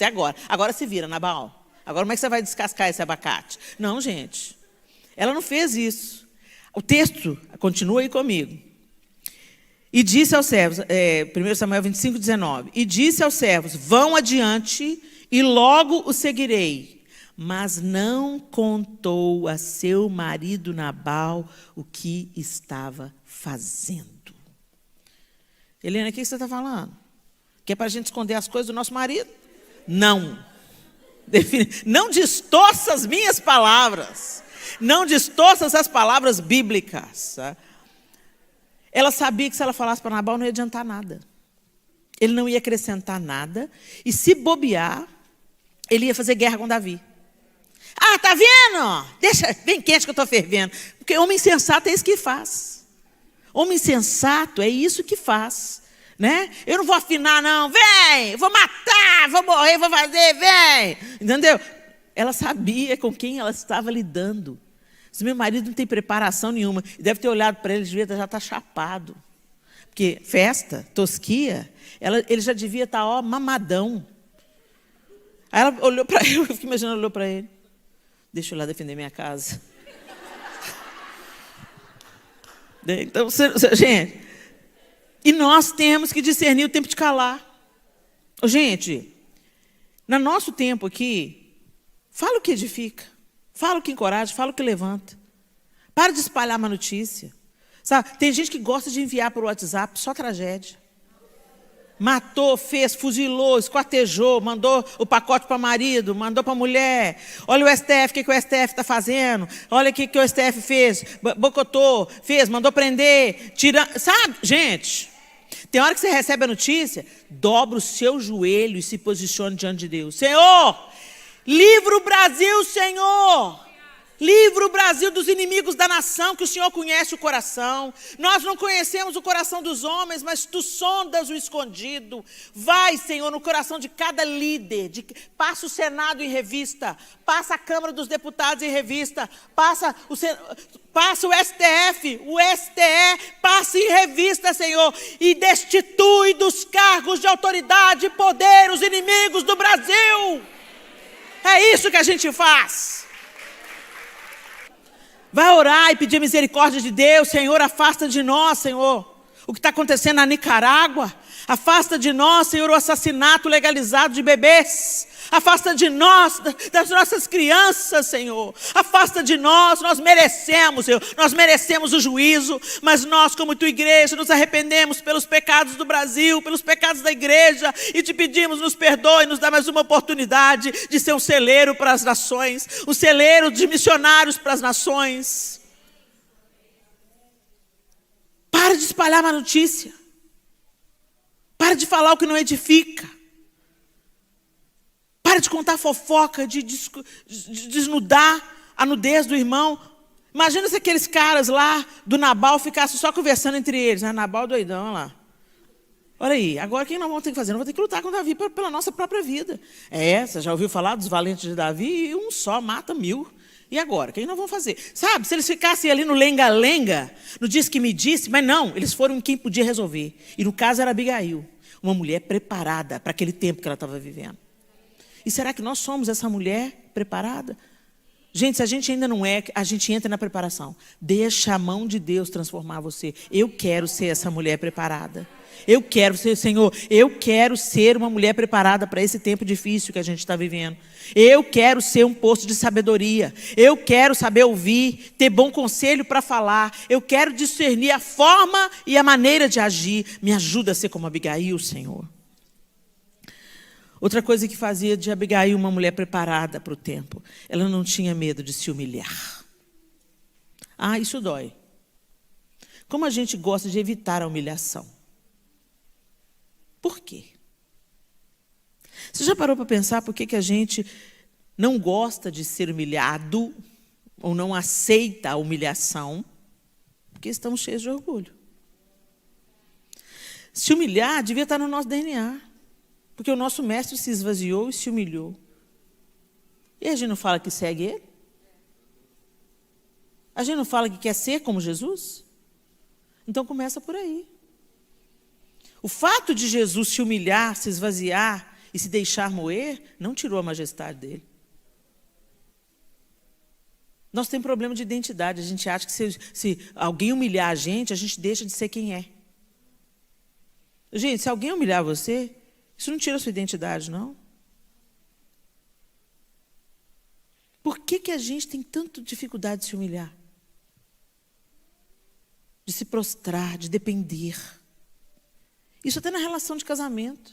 é agora. Agora se vira, Nabal. Agora como é que você vai descascar esse abacate? Não, gente, ela não fez isso. O texto continua aí comigo. E disse aos servos, 1 Samuel 25, 19. E disse aos servos, vão adiante e logo o seguirei. Mas não contou a seu marido Nabal o que estava fazendo. Helena, o que você está falando? Que é para a gente esconder as coisas do nosso marido? Não. Não distorça as minhas palavras. Não distorça as palavras bíblicas. Tá? Ela sabia que se ela falasse para Nabal não ia adiantar nada. Ele não ia acrescentar nada. E se bobear, ele ia fazer guerra com Davi. Ah, tá vendo? Deixa, bem quente que eu estou fervendo. Porque homem insensato é isso que faz. Homem insensato é isso que faz. Né? Eu não vou afinar, não. Vem, vou matar, vou morrer, vou fazer, vem. Entendeu? Ela sabia com quem ela estava lidando. Se meu marido não tem preparação nenhuma, deve ter olhado para ele, já está chapado. Porque festa, tosquia, ele já devia estar, ó, mamadão. Aí ela olhou para ele, eu fiquei imaginando, olhou para ele. Deixa eu lá defender minha casa. Então, gente, e nós temos que discernir o tempo de calar. Gente, no nosso tempo aqui, fala o que edifica, fala o que encoraja, fala o que levanta. Para de espalhar uma notícia. Sabe? Tem gente que gosta de enviar por WhatsApp só tragédia. Matou, fez, fuzilou, esquartejou, mandou o pacote para o marido, mandou para a mulher. Olha o STF, o que o STF está fazendo? Olha o que o STF fez, boicotou, fez, mandou prender, sabe, gente? Tem hora que você recebe a notícia, dobra o seu joelho e se posicione diante de Deus. Senhor, livra o Brasil, Senhor. Livra o Brasil dos inimigos da nação, que o Senhor conhece o coração. Nós não conhecemos o coração dos homens, mas tu sondas o escondido. Vai, Senhor, no coração de cada líder. Passa o Senado em revista. Passa a Câmara dos Deputados em revista. Passa o STF, o STE, passa em revista, Senhor. E destitui dos cargos de autoridade e poder os inimigos do Brasil. É isso que a gente faz. Vai orar e pedir misericórdia de Deus. Senhor, afasta de nós, Senhor, o que está acontecendo na Nicarágua. Afasta de nós, Senhor, o assassinato legalizado de bebês. Afasta de nós, das nossas crianças, Senhor. Afasta de nós merecemos, Senhor. Nós merecemos o juízo, mas nós, como tua igreja, nos arrependemos pelos pecados do Brasil, pelos pecados da igreja, e te pedimos, nos perdoe, nos dá mais uma oportunidade de ser um celeiro para as nações, um celeiro de missionários para as nações. Para de espalhar má notícia. Para de falar o que não edifica. Para de contar fofoca, de desnudar a nudez do irmão. Imagina se aqueles caras lá do Nabal ficassem só conversando entre eles. Ah, Nabal doidão, olha lá. Olha aí, agora o que nós vamos ter que fazer? Nós vamos ter que lutar com Davi pela nossa própria vida. Você já ouviu falar dos valentes de Davi? E um só mata 1000. E agora? O que nós vamos fazer? Sabe, se eles ficassem ali no lenga-lenga, no disse que me disse, mas não, eles foram em quem podia resolver. E no caso era Abigail, uma mulher preparada para aquele tempo que ela estava vivendo. E será que nós somos essa mulher preparada? Gente, se a gente ainda não é, a gente entra na preparação. Deixa a mão de Deus transformar você. Eu quero ser essa mulher preparada. Eu quero ser, Senhor, eu quero ser uma mulher preparada para esse tempo difícil que a gente está vivendo. Eu quero ser um poço de sabedoria. Eu quero saber ouvir, ter bom conselho para falar. Eu quero discernir a forma e a maneira de agir. Me ajuda a ser como Abigail, Senhor. Outra coisa que fazia de Abigail uma mulher preparada para o tempo. Ela não tinha medo de se humilhar. Ah, isso dói. Como a gente gosta de evitar a humilhação. Por quê? Você já parou para pensar por que a gente não gosta de ser humilhado ou não aceita a humilhação? Porque estamos cheios de orgulho. Se humilhar devia estar no nosso DNA. Porque o nosso mestre se esvaziou e se humilhou. E a gente não fala que segue ele? A gente não fala que quer ser como Jesus? Então começa por aí. O fato de Jesus se humilhar, se esvaziar e se deixar moer, não tirou a majestade dele. Nós temos problema de identidade. A gente acha que se alguém humilhar a gente deixa de ser quem é. Gente, se alguém humilhar você, isso não tira a sua identidade, não. Por que a gente tem tanta dificuldade de se humilhar? De se prostrar, de depender. Isso até na relação de casamento.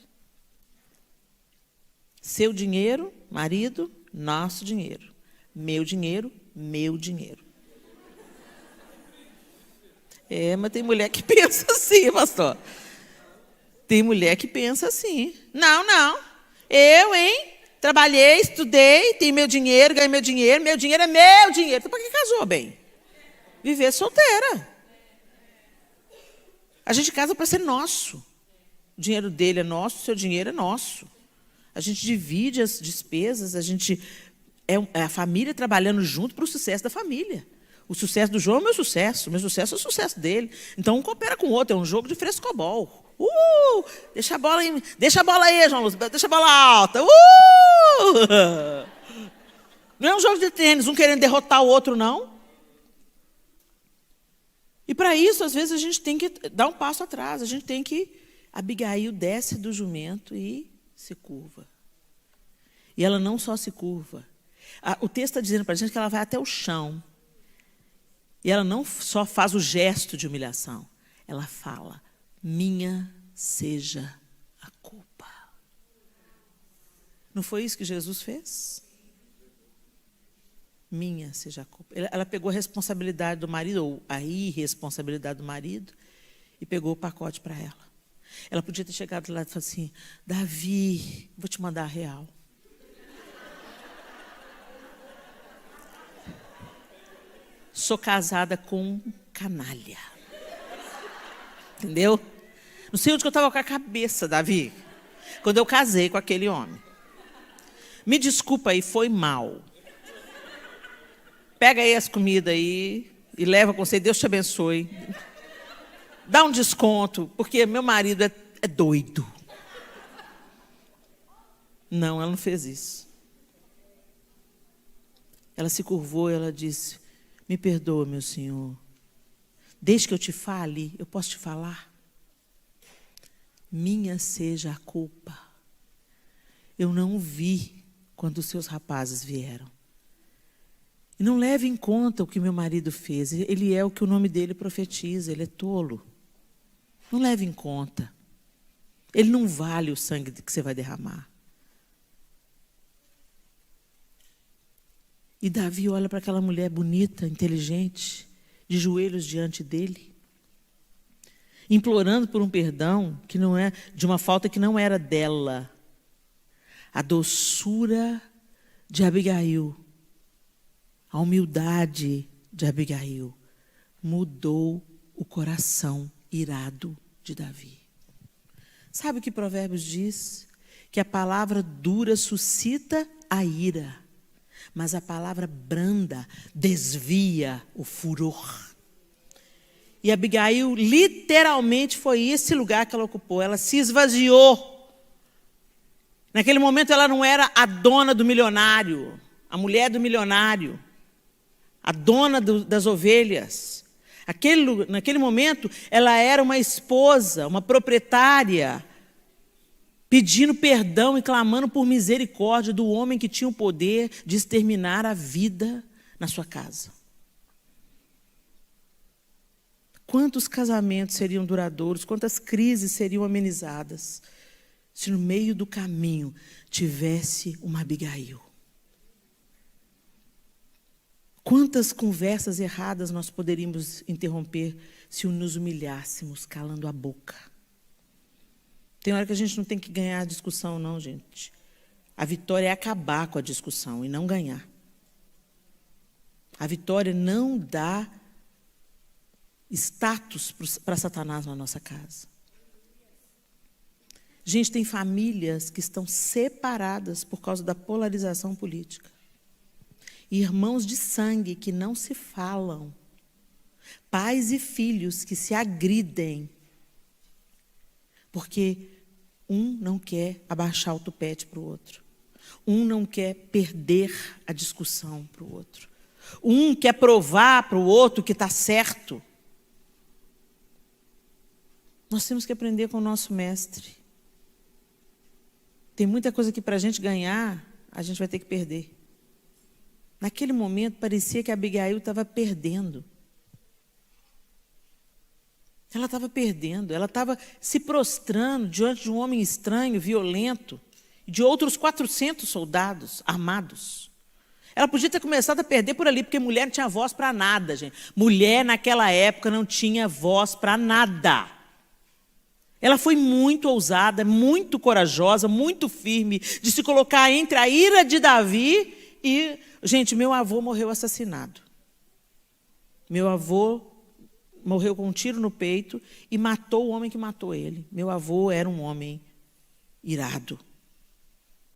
Seu dinheiro, marido, nosso dinheiro. Meu dinheiro, meu dinheiro. Mas tem mulher que pensa assim, pastor. Tem mulher que pensa assim. Não. Eu, hein? trabalhei, estudei, tenho meu dinheiro, ganhei meu dinheiro é meu dinheiro. Então, para que casou, bem? Viver solteira. A gente casa para ser nosso. O dinheiro dele é nosso, o seu dinheiro é nosso. A gente divide as despesas, a gente é a família trabalhando junto para o sucesso da família. O sucesso do João é o meu sucesso é o sucesso dele. Então, um coopera com o outro, é um jogo de frescobol. Deixa a bola aí, João Lúcio, deixa a bola alta. Não é um jogo de tênis, um querendo derrotar o outro, não. E para isso, às vezes, a gente tem que dar um passo atrás, a gente tem que... Abigail desce do jumento e se curva. E ela não só se curva. O texto está dizendo para a gente que ela vai até o chão. E ela não só faz o gesto de humilhação, ela fala, minha seja a culpa. Não foi isso que Jesus fez? Minha seja a culpa. Ela pegou a responsabilidade do marido, ou a irresponsabilidade do marido, e pegou o pacote para ela. Ela podia ter chegado lá e falado assim, Davi, vou te mandar a real. Sou casada com um canalha. Entendeu? Não sei onde que eu estava com a cabeça, Davi, quando eu casei com aquele homem. Me desculpa aí, foi mal. Pega aí as comidas aí e leva com você, Deus te abençoe. Dá um desconto, porque meu marido é doido. Não, ela não fez isso. Ela se curvou e ela disse, me perdoa, meu senhor. Desde que eu te fale, eu posso te falar? Minha seja a culpa. Eu não vi quando os seus rapazes vieram. E não leve em conta o que meu marido fez. Ele é o que o nome dele profetiza, ele é tolo. Não leve em conta. Ele não vale o sangue que você vai derramar. E Davi olha para aquela mulher bonita, inteligente, de joelhos diante dele, implorando por um perdão que não é de uma falta que não era dela. A doçura de Abigail, a humildade de Abigail mudou o coração irado de Davi. Sabe o que Provérbios diz? Que a palavra dura suscita a ira, mas a palavra branda desvia o furor. E Abigail, literalmente, foi esse lugar que ela ocupou. Ela se esvaziou. Naquele momento, ela não era a dona do milionário, a mulher do milionário, a dona das ovelhas. Naquele momento, ela era uma esposa, uma proprietária, pedindo perdão e clamando por misericórdia do homem que tinha o poder de exterminar a vida na sua casa. Quantos casamentos seriam duradouros, quantas crises seriam amenizadas, se no meio do caminho tivesse uma Abigail? Quantas conversas erradas nós poderíamos interromper se nos humilhássemos, calando a boca? Tem hora que a gente não tem que ganhar a discussão, não, gente. A vitória é acabar com a discussão e não ganhar. A vitória não dá status para Satanás na nossa casa. Gente, tem famílias que estão separadas por causa da polarização política. Irmãos de sangue que não se falam. Pais e filhos que se agridem. Porque um não quer abaixar o tupete para o outro. Um não quer perder a discussão para o outro. Um quer provar para o outro que está certo. Nós temos que aprender com o nosso mestre. Tem muita coisa que para a gente ganhar, a gente vai ter que perder. Naquele momento, parecia que a Abigail estava perdendo. Ela estava perdendo, ela estava se prostrando diante de um homem estranho, violento, e de outros 400 soldados armados. Ela podia ter começado a perder por ali, porque mulher não tinha voz para nada, gente. Mulher, naquela época, não tinha voz para nada. Ela foi muito ousada, muito corajosa, muito firme, de se colocar entre a ira de Davi e... Gente, meu avô morreu assassinado. Meu avô morreu com um tiro no peito e matou o homem que matou ele. Meu avô era um homem irado,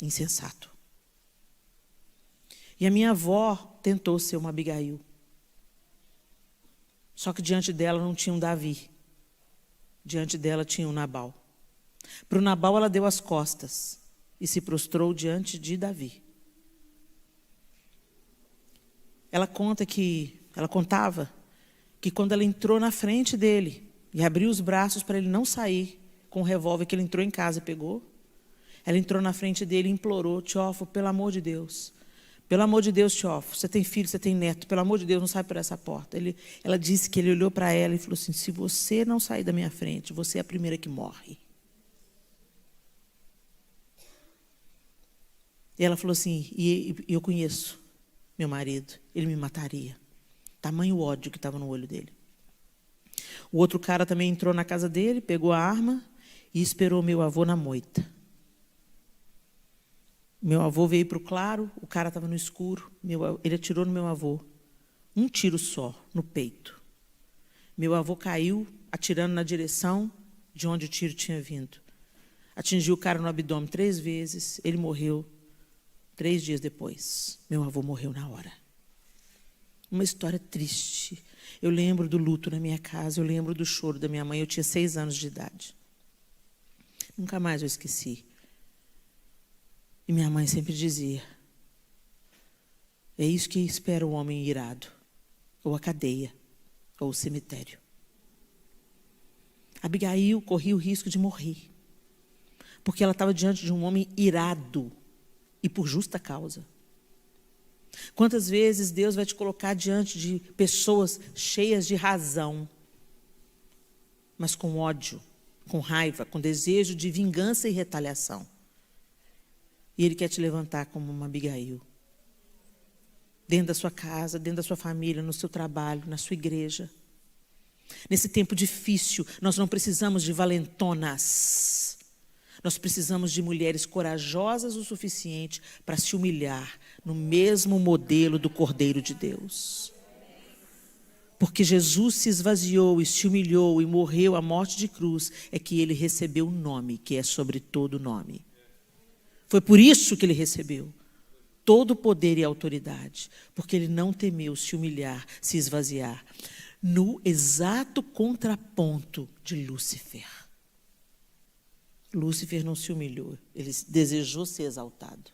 insensato. E a minha avó tentou ser uma Abigail. Só que diante dela não tinha um Davi. Diante dela tinha um Nabal. Para o Nabal ela deu as costas e se prostrou diante de Davi. Ela contava que quando ela entrou na frente dele e abriu os braços para ele não sair com o revólver que ele entrou em casa e pegou, ela entrou na frente dele e implorou: Teófilo, pelo amor de Deus, Teófilo, você tem filho, você tem neto, pelo amor de Deus, não sai por essa porta. Ela disse que ele olhou para ela e falou assim: se você não sair da minha frente, você é a primeira que morre. E ela falou assim: e eu conheço meu marido, ele me mataria. Tamanho ódio que estava no olho dele. O outro cara também entrou na casa dele, pegou a arma e esperou meu avô na moita. Meu avô veio para o claro, o cara estava no escuro, ele atirou no meu avô. Um tiro só, no peito. Meu avô caiu, atirando na direção de onde o tiro tinha vindo. Atingiu o cara no abdômen 3 vezes, ele morreu 3 dias depois. Meu avô morreu na hora. Uma história triste. Eu lembro do luto na minha casa, eu lembro do choro da minha mãe, eu tinha 6 anos de idade. Nunca mais eu esqueci. E minha mãe sempre dizia: é isso que espera o homem irado, ou a cadeia, ou o cemitério. Abigail corria o risco de morrer, porque ela estava diante de um homem irado, e por justa causa. Quantas vezes Deus vai te colocar diante de pessoas cheias de razão, mas com ódio, com raiva, com desejo de vingança e retaliação. E Ele quer te levantar como uma Abigail. Dentro da sua casa, dentro da sua família, no seu trabalho, na sua igreja. Nesse tempo difícil, nós não precisamos de valentonas. Nós precisamos de mulheres corajosas o suficiente para se humilhar no mesmo modelo do Cordeiro de Deus. Porque Jesus se esvaziou e se humilhou e morreu a morte de cruz, é que Ele recebeu o nome que é sobre todo nome. Foi por isso que Ele recebeu todo o poder e autoridade, porque Ele não temeu se humilhar, se esvaziar, no exato contraponto de Lúcifer. Lúcifer não se humilhou, ele desejou ser exaltado.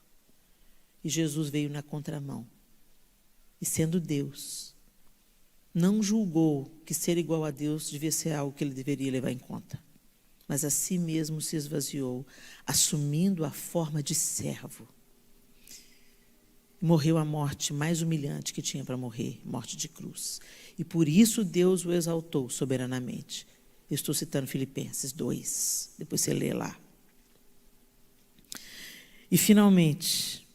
E Jesus veio na contramão. E sendo Deus, não julgou que ser igual a Deus devia ser algo que ele deveria levar em conta. Mas a si mesmo se esvaziou, assumindo a forma de servo. Morreu a morte mais humilhante que tinha para morrer, morte de cruz. E por isso Deus o exaltou soberanamente. Eu estou citando Filipenses 2, depois você lê lá. E finalmente,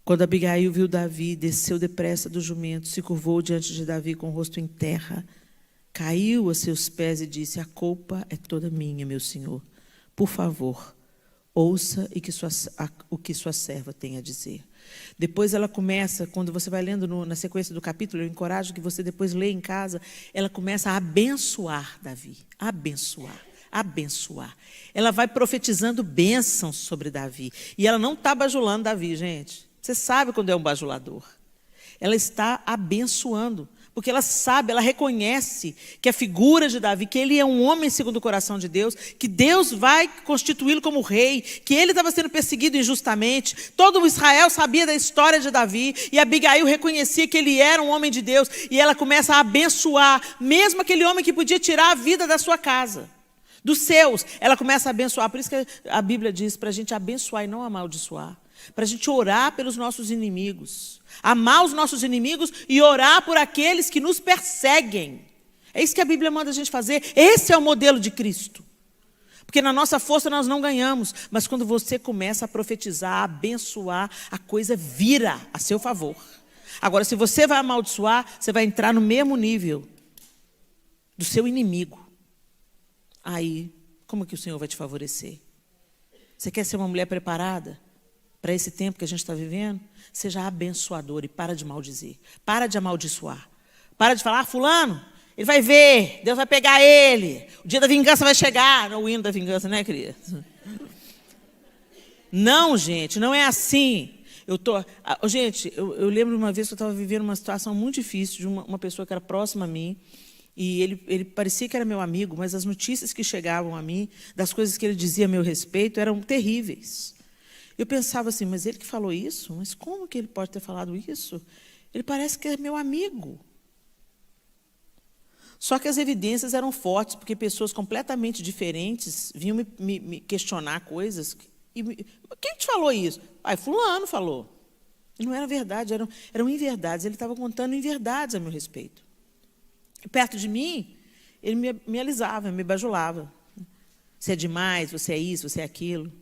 quando Abigail viu Davi, desceu depressa do jumento, se curvou diante de Davi com o rosto em terra, caiu a seus pés e disse: a culpa é toda minha, meu senhor. Por favor, ouça o que sua serva tem a dizer. Depois ela começa, quando você vai lendo na sequência do capítulo, eu encorajo que você depois leia em casa, ela começa a abençoar Davi. Abençoar. Ela vai profetizando bênçãos sobre Davi. E ela não está bajulando Davi, gente. Você sabe quando é um bajulador. Ela está abençoando. Porque ela sabe, ela reconhece que a figura de Davi, que ele é um homem segundo o coração de Deus, que Deus vai constituí-lo como rei, que ele estava sendo perseguido injustamente. Todo o Israel sabia da história de Davi, e Abigail reconhecia que ele era um homem de Deus, e ela começa a abençoar, mesmo aquele homem que podia tirar a vida da sua casa, dos seus, ela começa a abençoar. Por isso que a Bíblia diz para a gente abençoar e não amaldiçoar. Para a gente orar pelos nossos inimigos, amar os nossos inimigos e orar por aqueles que nos perseguem. É isso que a Bíblia manda a gente fazer. Esse é o modelo de Cristo. Porque na nossa força nós não ganhamos, mas quando você começa a profetizar, a abençoar, a coisa vira a seu favor. Agora, se você vai amaldiçoar, você vai entrar no mesmo nível do seu inimigo. Aí, como que o Senhor vai te favorecer? Você quer ser uma mulher preparada para esse tempo que a gente está vivendo? Seja abençoador e para de maldizer. Para de amaldiçoar. Para de falar, fulano, ele vai ver, Deus vai pegar ele. O dia da vingança vai chegar. Não, o hino da vingança, né, querida? Não, gente, não é assim. Gente, eu lembro uma vez que eu estava vivendo uma situação muito difícil de uma pessoa que era próxima a mim, e ele parecia que era meu amigo, mas as notícias que chegavam a mim, das coisas que ele dizia a meu respeito, eram terríveis. Eu pensava assim, mas ele que falou isso? Mas como que ele pode ter falado isso? Ele parece que é meu amigo. Só que as evidências eram fortes, porque pessoas completamente diferentes vinham me questionar coisas. Quem te falou isso? Fulano falou. E não era verdade, eram inverdades. Ele estava contando inverdades a meu respeito. E perto de mim, ele me alisava, me bajulava. Você é demais, você é isso, você é aquilo.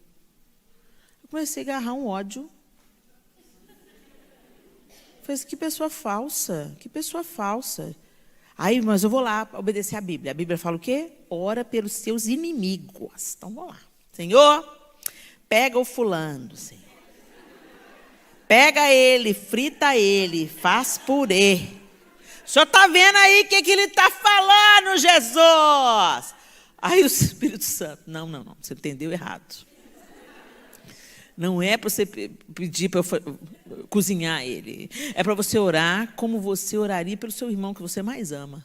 Eu comecei a agarrar um ódio. Falei assim, que pessoa falsa, que pessoa falsa. Aí, mas eu vou lá obedecer a Bíblia. A Bíblia fala o quê? Ora pelos seus inimigos. Então, vamos lá. Senhor, pega o fulano, Senhor. Pega ele, frita ele, faz purê. O senhor está vendo aí o que ele está falando, Jesus? Aí o Espírito Santo, não, você entendeu errado. Não é para você pedir para eu cozinhar ele. É para você orar como você oraria pelo seu irmão que você mais ama.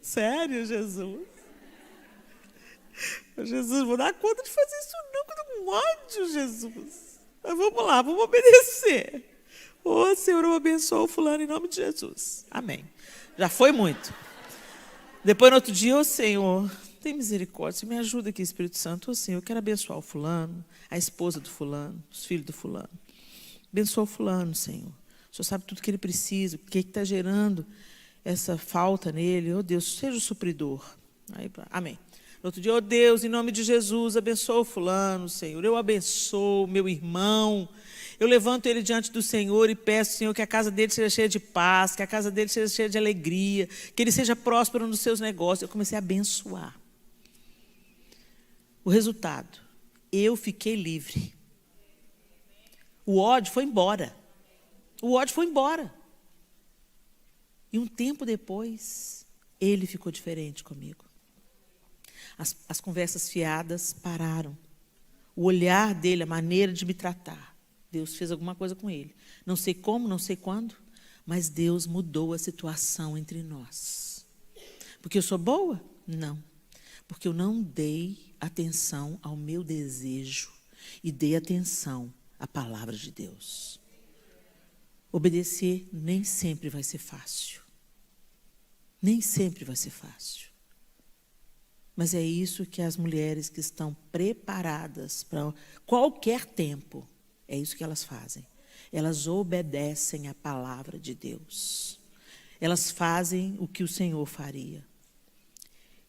Sério, Jesus? Jesus, vou dar conta de fazer isso não, que eu estou com ódio, Jesus. Mas vamos lá, vamos obedecer. Ô, Senhor, eu abençoo o fulano em nome de Jesus. Amém. Já foi muito. Depois, no outro dia, ô, Senhor, tem misericórdia, me ajuda aqui, Espírito Santo. Ô, Senhor, eu quero abençoar o fulano, a esposa do fulano, os filhos do fulano. Abençoa o fulano, Senhor. O Senhor sabe tudo que ele precisa, o que está gerando essa falta nele. Ô, Deus, seja o supridor. Aí, amém. No outro dia, ô Deus, em nome de Jesus, abençoa o fulano, Senhor. Eu abençoo meu irmão. Eu levanto ele diante do Senhor e peço, Senhor, que a casa dele seja cheia de paz, que a casa dele seja cheia de alegria, que ele seja próspero nos seus negócios. Eu comecei a abençoar. O resultado, eu fiquei livre. O ódio foi embora. O ódio foi embora. E um tempo depois, ele ficou diferente comigo. As conversas fiadas pararam. O olhar dele, a maneira de me tratar. Deus fez alguma coisa com ele. Não sei como, não sei quando, mas Deus mudou a situação entre nós. Porque eu sou boa? Não. Porque eu não dei atenção ao meu desejo e dei atenção à palavra de Deus. Obedecer nem sempre vai ser fácil. Nem sempre vai ser fácil. Mas é isso que as mulheres que estão preparadas para qualquer tempo, é isso que elas fazem. Elas obedecem à palavra de Deus. Elas fazem o que o Senhor faria.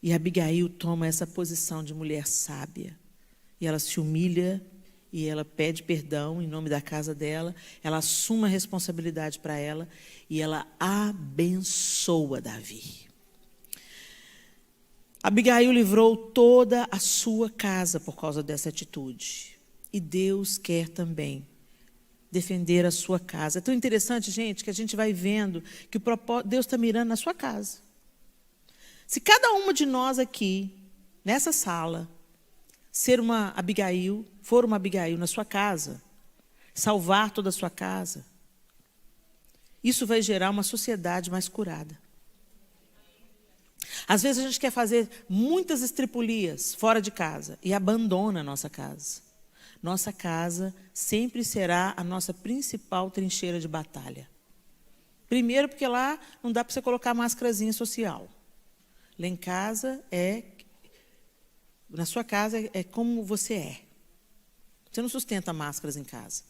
E Abigail toma essa posição de mulher sábia. E ela se humilha e ela pede perdão em nome da casa dela. Ela assume a responsabilidade para ela e ela abençoa Davi. Abigail livrou toda a sua casa por causa dessa atitude. E Deus quer também defender a sua casa. É tão interessante, gente, que a gente vai vendo que Deus está mirando na sua casa. Se cada uma de nós aqui, nessa sala, for uma Abigail na sua casa, salvar toda a sua casa, isso vai gerar uma sociedade mais curada. Às vezes a gente quer fazer muitas estripulias fora de casa e abandona a nossa casa. Nossa casa sempre será a nossa principal trincheira de batalha. Primeiro porque lá não dá para você colocar máscarazinha social. Lá em casa na sua casa é como você é. Você não sustenta máscaras em casa.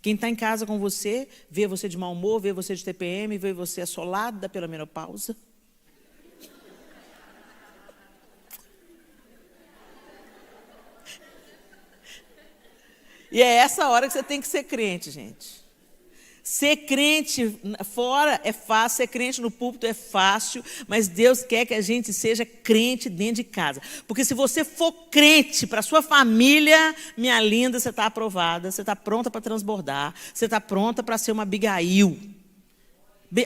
Quem está em casa com você, vê você de mau humor, vê você de TPM, vê você assolada pela menopausa. E é essa hora que você tem que ser crente, gente. Ser crente fora é fácil, ser crente no púlpito é fácil, mas Deus quer que a gente seja crente dentro de casa. Porque se você for crente para a sua família, minha linda, você está aprovada, você está pronta para transbordar, você está pronta para ser uma Abigail.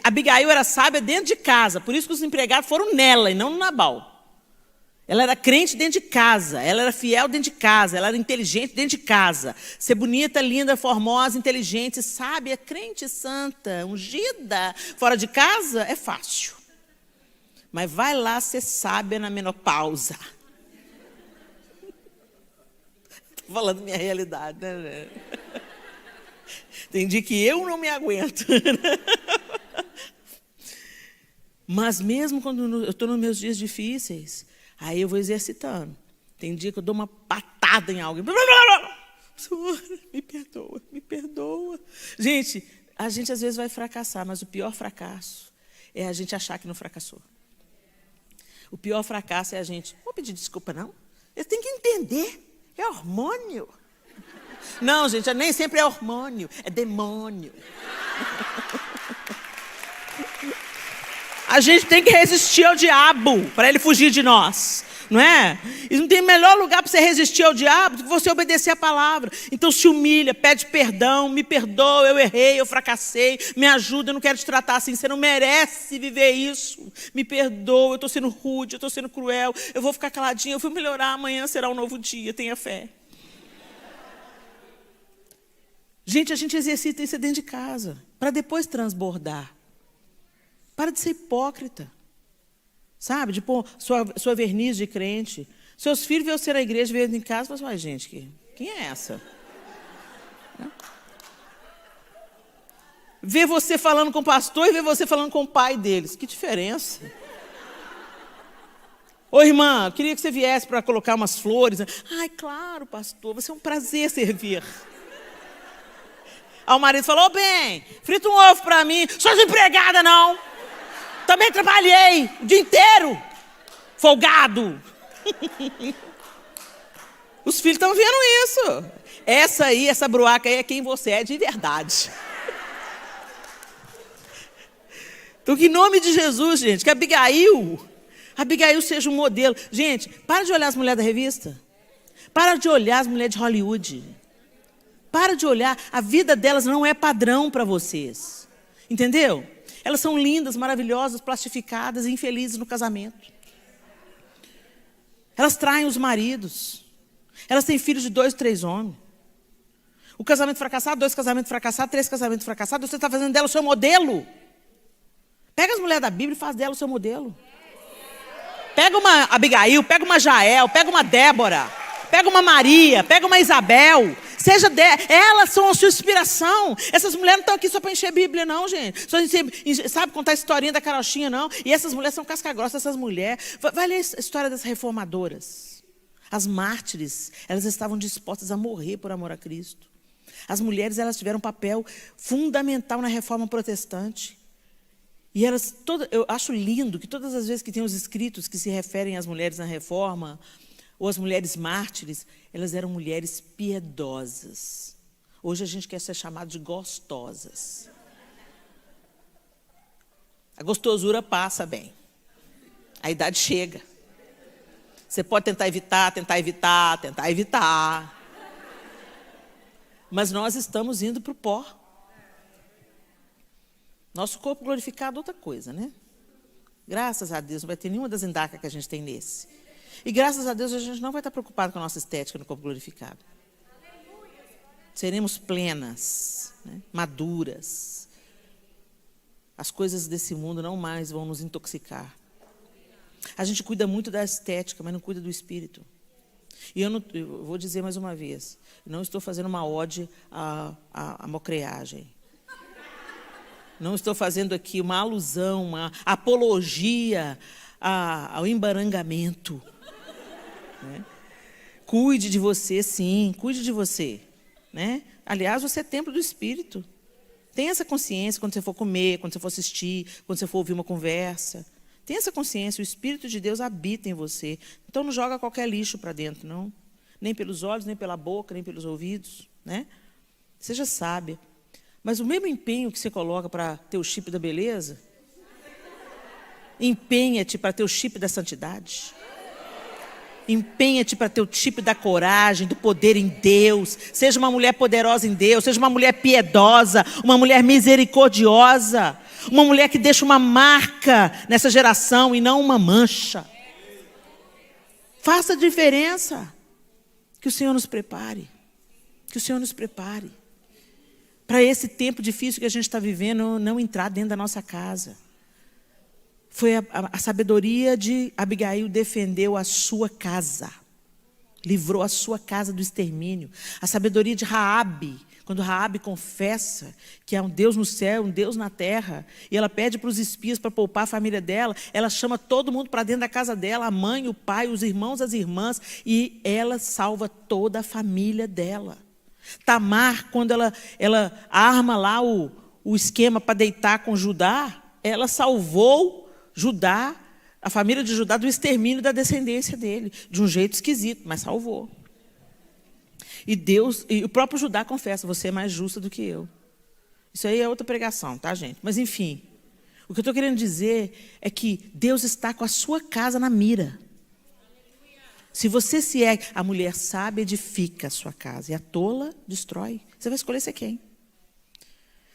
Abigail era sábia dentro de casa, por isso que os empregados foram nela e não no Nabal. Ela era crente dentro de casa, ela era fiel dentro de casa, ela era inteligente dentro de casa. Ser bonita, linda, formosa, inteligente, sábia, crente, santa, ungida, fora de casa é fácil. Mas vai lá ser sábia na menopausa. Estou falando minha realidade, né? Entendi que eu não me aguento. Mas mesmo quando eu estou nos meus dias difíceis, aí eu vou exercitando. Tem dia que eu dou uma patada em alguém. Senhor, me perdoa, me perdoa. Gente, a gente às vezes vai fracassar, mas o pior fracasso é a gente achar que não fracassou. O pior fracasso é a gente, não vou pedir desculpa não. Eu tenho que entender, é hormônio. Não, gente, nem sempre é hormônio, é demônio. A gente tem que resistir ao diabo para ele fugir de nós, não é? E não tem melhor lugar para você resistir ao diabo do que você obedecer a palavra. Então se humilha, pede perdão, me perdoa, eu errei, eu fracassei, me ajuda, eu não quero te tratar assim, você não merece viver isso. Me perdoa, eu estou sendo rude, eu estou sendo cruel, eu vou ficar caladinha, eu vou melhorar, amanhã será um novo dia, tenha fé. Gente, a gente exercita isso dentro de casa, para depois transbordar. Para de ser hipócrita, sabe? De pôr sua verniz de crente. Seus filhos veem você na igreja, veem em casa e falam assim, gente, quem é essa? Vê você falando com o pastor e vê você falando com o pai deles. Que diferença? Ô irmã, eu queria que você viesse para colocar umas flores. Ai, claro, pastor, vai ser um prazer servir. Aí o marido falou, bem, frita um ovo para mim. Sou desempregada, não. Também trabalhei o dia inteiro, folgado. Os filhos estão vendo isso. Essa bruaca aí é quem você é de verdade. Então, que em nome de Jesus, gente, que Abigail seja um modelo. Gente, para de olhar as mulheres da revista. Para de olhar as mulheres de Hollywood. Para de olhar, a vida delas não é padrão para vocês. Entendeu? Elas são lindas, maravilhosas, plastificadas e infelizes no casamento. Elas traem os maridos. Elas têm filhos de 2, 3 homens. O casamento fracassado, 2 casamentos fracassados, 3 casamentos fracassados, você está fazendo dela o seu modelo. Pega as mulheres da Bíblia e faz dela o seu modelo. Pega uma Abigail, pega uma Jael, pega uma Débora, pega uma Maria, pega uma Isabel. Elas são a sua inspiração. Essas mulheres não estão aqui só para encher a Bíblia, não, gente. Só sabe contar a historinha da carochinha, não. E essas mulheres são casca-grossa, essas mulheres. Vai ler a história das reformadoras. As mártires, elas estavam dispostas a morrer por amor a Cristo. As mulheres, elas tiveram um papel fundamental na reforma protestante. E elas, eu acho lindo que todas as vezes que tem os escritos que se referem às mulheres na reforma, ou as mulheres mártires, elas eram mulheres piedosas. Hoje a gente quer ser chamado de gostosas. A gostosura passa bem. A idade chega. Você pode tentar evitar. Mas nós estamos indo para o pó. Nosso corpo glorificado é outra coisa, né? Graças a Deus, não vai ter nenhuma das endacas que a gente tem nesse. E graças a Deus a gente não vai estar preocupado com a nossa estética no corpo glorificado. Seremos plenas, né? Maduras. As coisas desse mundo não mais vão nos intoxicar. A gente cuida muito da estética, mas não cuida do espírito. E eu vou dizer mais uma vez, não estou fazendo uma ode à mocreagem. Não estou fazendo aqui uma alusão, uma apologia ao embarangamento. Né? Cuide de você, sim, cuide de você. Né? Aliás, você é templo do Espírito. Tenha essa consciência quando você for comer, quando você for assistir, quando você for ouvir uma conversa. Tenha essa consciência, o Espírito de Deus habita em você. Então não joga qualquer lixo para dentro, não. Nem pelos olhos, nem pela boca, nem pelos ouvidos. Né? Seja sábia. Mas o mesmo empenho que você coloca para ter o chip da beleza, empenha-te para ter o chip da santidade. Empenha-te para ter o chip da coragem, do poder em Deus. Seja uma mulher poderosa em Deus, seja uma mulher piedosa, uma mulher misericordiosa, uma mulher que deixa uma marca nessa geração e não uma mancha. Faça a diferença. Que o Senhor nos prepare. Que o Senhor nos prepare. Para esse tempo difícil que a gente está vivendo, não entrar dentro da nossa casa. Foi a sabedoria de Abigail, defendeu a sua casa. Livrou a sua casa do extermínio. A sabedoria de Raabe, quando Raabe confessa que há um Deus no céu, um Deus na terra, e ela pede para os espias para poupar a família dela, ela chama todo mundo para dentro da casa dela, a mãe, o pai, os irmãos, as irmãs, e ela salva toda a família dela. Tamar, quando ela arma lá o esquema para deitar com Judá, ela salvou Judá, a família de Judá, do extermínio da descendência dele, de um jeito esquisito, mas salvou. E Deus, e o próprio Judá confessa, você é mais justa do que eu. Isso aí é outra pregação, tá, gente? Mas, enfim, o que eu estou querendo dizer é que Deus está com a sua casa na mira. Se você se é, a mulher sábia edifica a sua casa, e a tola destrói. Você vai escolher ser quem?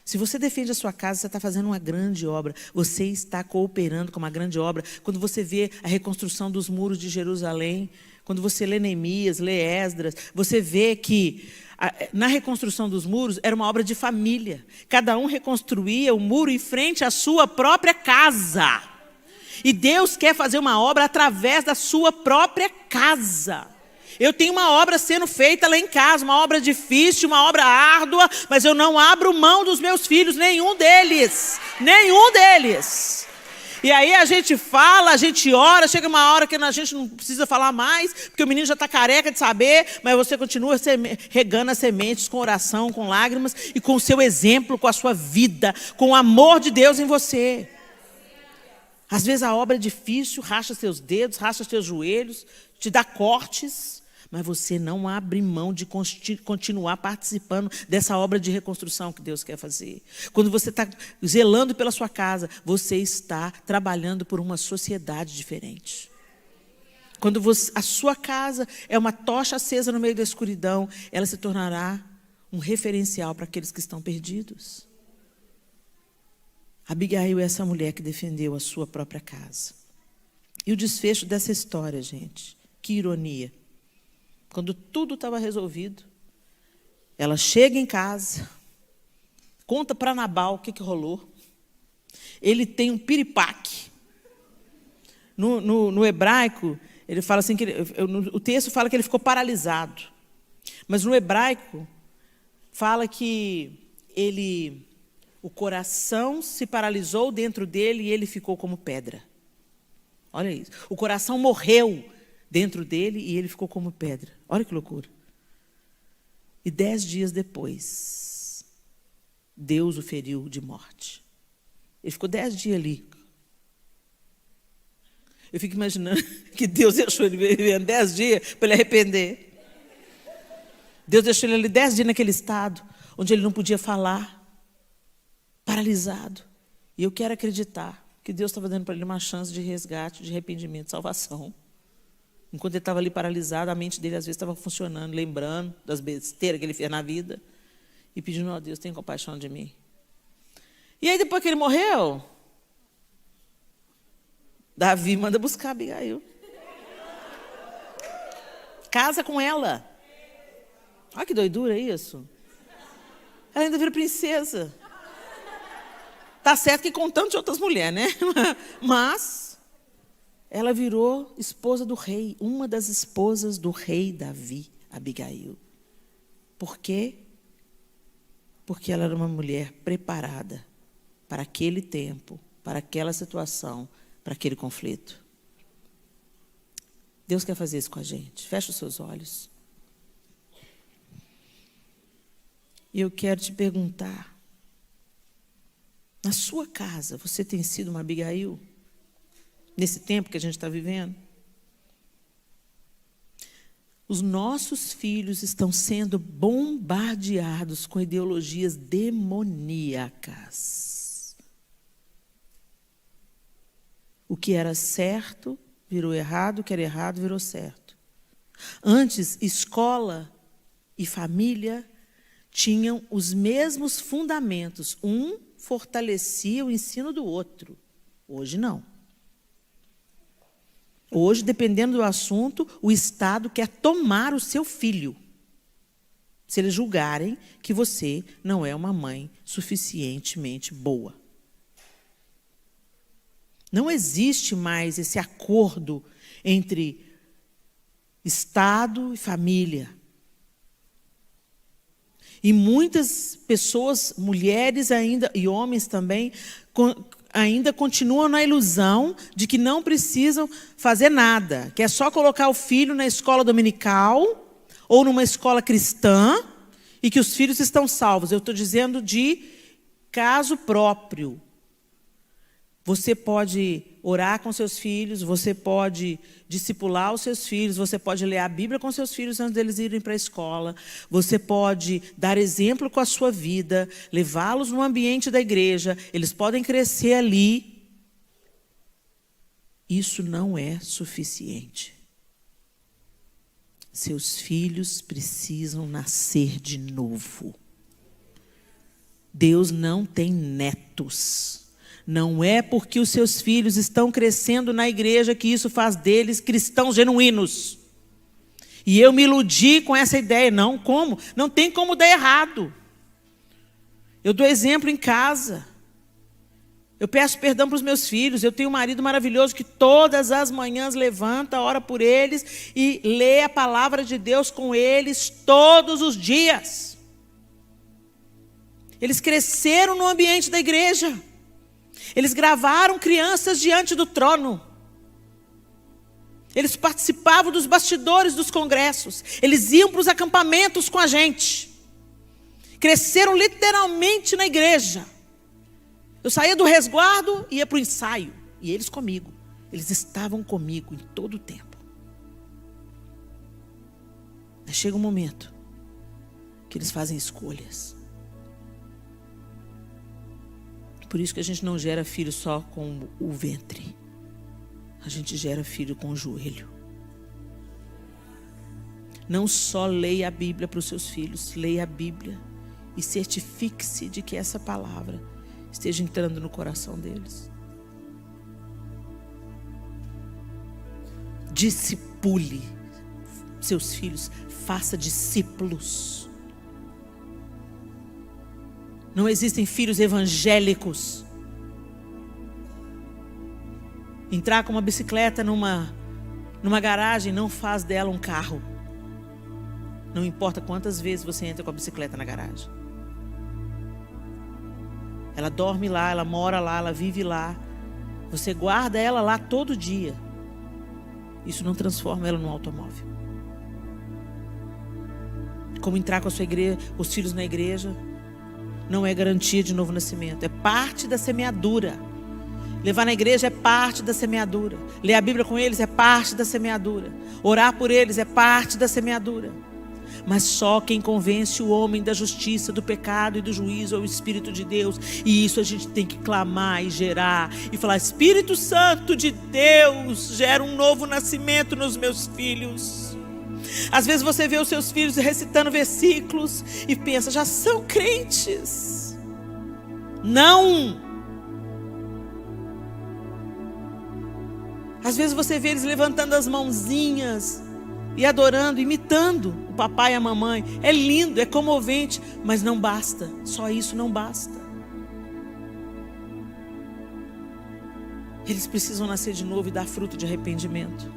Se você defende a sua casa, você está fazendo uma grande obra. Você está cooperando com uma grande obra. Quando você vê a reconstrução dos muros de Jerusalém, quando você lê Neemias, lê Esdras, você vê que na reconstrução dos muros era uma obra de família. Cada um reconstruía o muro em frente à sua própria casa. E Deus quer fazer uma obra através da sua própria casa. Eu tenho uma obra sendo feita lá em casa, uma obra difícil, uma obra árdua, mas eu não abro mão dos meus filhos, nenhum deles. E aí a gente fala, a gente ora, chega uma hora que a gente não precisa falar mais, porque o menino já está careca de saber, mas você continua regando as sementes com oração, com lágrimas e com o seu exemplo, com a sua vida, com o amor de Deus em você. Às vezes a obra é difícil, racha seus dedos, racha seus joelhos, te dá cortes, mas você não abre mão de continuar participando dessa obra de reconstrução que Deus quer fazer. Quando você está zelando pela sua casa, você está trabalhando por uma sociedade diferente. Quando a sua casa é uma tocha acesa no meio da escuridão, ela se tornará um referencial para aqueles que estão perdidos. Abigail é essa mulher que defendeu a sua própria casa. E o desfecho dessa história, gente, que ironia. Quando tudo estava resolvido, ela chega em casa, conta para Nabal o que rolou. Ele tem um piripaque. No hebraico, ele fala assim, o texto fala que ele ficou paralisado. Mas no hebraico, fala que o coração se paralisou dentro dele e ele ficou como pedra. Olha isso. O coração morreu dentro dele e ele ficou como pedra. Olha que loucura. E 10 dias depois, Deus o feriu de morte. Ele ficou 10 dias ali. Eu fico imaginando que Deus deixou ele vivendo 10 dias para ele arrepender. Deus deixou ele ali 10 dias naquele estado, onde ele não podia falar, paralisado. E eu quero acreditar que Deus estava dando para ele uma chance de resgate, de arrependimento, de salvação. Enquanto ele estava ali paralisado, a mente dele às vezes estava funcionando, lembrando das besteiras que ele fez na vida e pedindo, ó Deus, tenha compaixão de mim. E aí depois que ele morreu, Davi manda buscar Abigail. Casa com ela. Olha que doidura isso. Ela ainda vira princesa. Tá certo que com tantas outras mulheres, né? Mas ela virou esposa do rei, uma das esposas do rei Davi, Abigail. Por quê? Porque ela era uma mulher preparada para aquele tempo, para aquela situação, para aquele conflito. Deus quer fazer isso com a gente. Fecha os seus olhos. E eu quero te perguntar, na sua casa, você tem sido uma Abigail? Nesse tempo que a gente está vivendo? Os nossos filhos estão sendo bombardeados com ideologias demoníacas. O que era certo virou errado, o que era errado virou certo. Antes, escola e família tinham os mesmos fundamentos. Um fortalecia o ensino do outro. Hoje não. Hoje, dependendo do assunto, o Estado quer tomar o seu filho, se eles julgarem que você não é uma mãe suficientemente boa. Não existe mais esse acordo entre Estado e família. E muitas pessoas, mulheres ainda, e homens também, ainda continuam na ilusão de que não precisam fazer nada, que é só colocar o filho na escola dominical ou numa escola cristã e que os filhos estão salvos. Eu estou dizendo de caso próprio. Você pode orar com seus filhos, você pode discipular os seus filhos, você pode ler a Bíblia com seus filhos antes deles irem para a escola, você pode dar exemplo com a sua vida, levá-los no ambiente da igreja, eles podem crescer ali. Isso não é suficiente. Seus filhos precisam nascer de novo. Deus não tem netos. Não é porque os seus filhos estão crescendo na igreja que isso faz deles cristãos genuínos. E eu me iludi com essa ideia. Não, como? Não tem como dar errado. Eu dou exemplo em casa. Eu peço perdão para os meus filhos. Eu tenho um marido maravilhoso que todas as manhãs levanta, ora por eles e lê a palavra de Deus com eles todos os dias. Eles cresceram no ambiente da igreja. Eles gravaram crianças diante do trono. Eles participavam dos bastidores dos congressos. Eles iam para os acampamentos com a gente. Cresceram literalmente na igreja. Eu saía do resguardo e ia para o ensaio. E eles comigo. Eles estavam comigo em todo o tempo. Mas chega um momento que eles fazem escolhas. Por isso que a gente não gera filho só com o ventre. A gente gera filho com o joelho. Não só leia a Bíblia para os seus filhos. Leia a Bíblia e certifique-se de que essa palavra esteja entrando no coração deles. Discipule seus filhos. Faça discípulos. Não existem filhos evangélicos. Entrar com uma bicicleta numa garagem não faz dela um carro. Não importa quantas vezes você entra com a bicicleta na garagem. Ela dorme lá, ela mora lá, ela vive lá. Você guarda ela lá todo dia. Isso não transforma ela num automóvel. Como entrar com a sua igreja, os filhos na igreja, não é garantia de novo nascimento. É parte da semeadura. Levar na igreja é parte da semeadura. Ler a Bíblia com eles é parte da semeadura. Orar por eles é parte da semeadura. Mas só quem convence o homem da justiça, do pecado e do juízo é o Espírito de Deus. E isso a gente tem que clamar e gerar. E falar: Espírito Santo de Deus, gera um novo nascimento nos meus filhos. Às vezes você vê os seus filhos recitando versículos e pensa: já são crentes. Não. Às vezes você vê eles levantando as mãozinhas e adorando, imitando o papai e a mamãe. É lindo, é comovente, mas não basta. Só isso não basta. Eles precisam nascer de novo e dar fruto de arrependimento.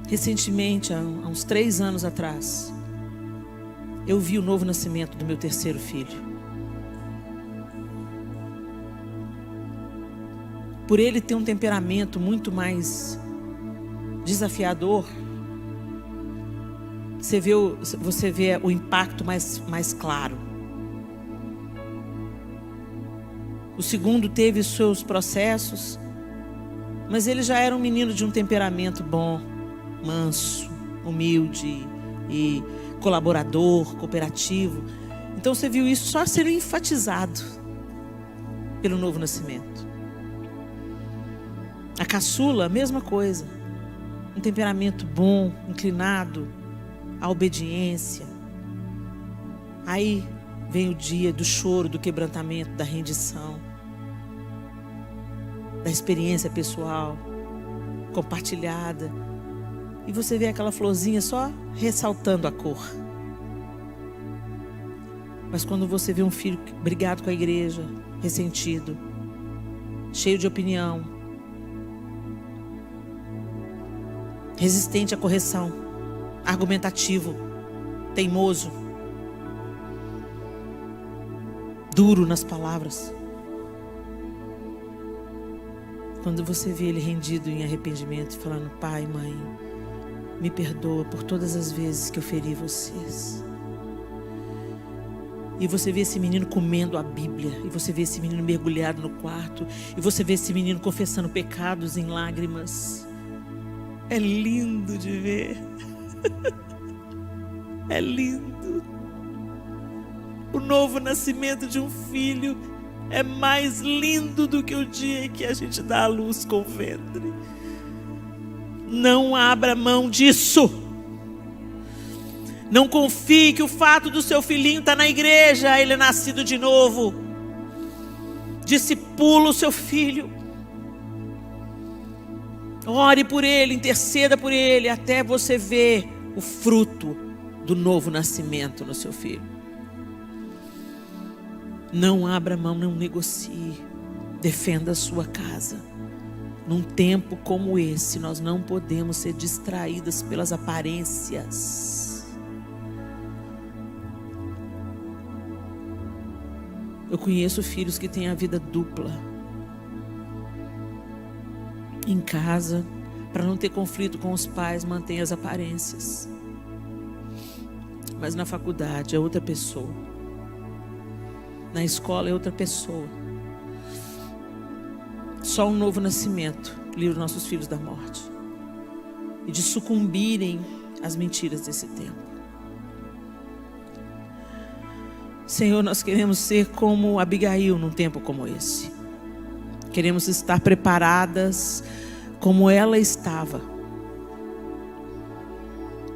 Recentemente, há uns 3 anos atrás, eu vi o novo nascimento do meu terceiro filho. Por ele ter um temperamento muito mais desafiador, você vê o impacto mais claro. O segundo teve seus processos, mas ele já era um menino de um temperamento bom. manso, humilde e colaborador, cooperativo. Então você viu isso só sendo enfatizado pelo novo nascimento. A caçula, a mesma coisa. Um temperamento bom, inclinado à obediência. Aí vem o dia do choro, do quebrantamento, da rendição, da experiência pessoal compartilhada. E você vê aquela florzinha só ressaltando a cor. Mas quando você vê um filho brigado com a igreja, ressentido, cheio de opinião, resistente à correção, argumentativo, teimoso, duro nas palavras. Quando você vê ele rendido em arrependimento, falando: pai, mãe, me perdoa por todas as vezes que eu feri vocês. E você vê esse menino comendo a Bíblia, e você vê esse menino mergulhado no quarto, e você vê esse menino confessando pecados em lágrimas. É lindo de ver. É lindo. O novo nascimento de um filho é mais lindo do que o dia em que a gente dá à luz com o ventre. Não abra mão disso. Não confie que o fato do seu filhinho estar na igreja, ele é nascido de novo. Discipula o seu filho. Ore por ele, interceda por ele, até você ver o fruto do novo nascimento no seu filho. Não abra mão, não negocie. Defenda a sua casa. Num tempo como esse, nós não podemos ser distraídas pelas aparências. Eu conheço filhos que têm a vida dupla. Em casa, para não ter conflito com os pais, mantém as aparências. Mas na faculdade é outra pessoa. Na escola é outra pessoa. Só um novo nascimento livra nossos filhos da morte e de sucumbirem às mentiras desse tempo. Senhor, nós queremos ser como Abigail num tempo como esse. Queremos estar preparadas como ela estava,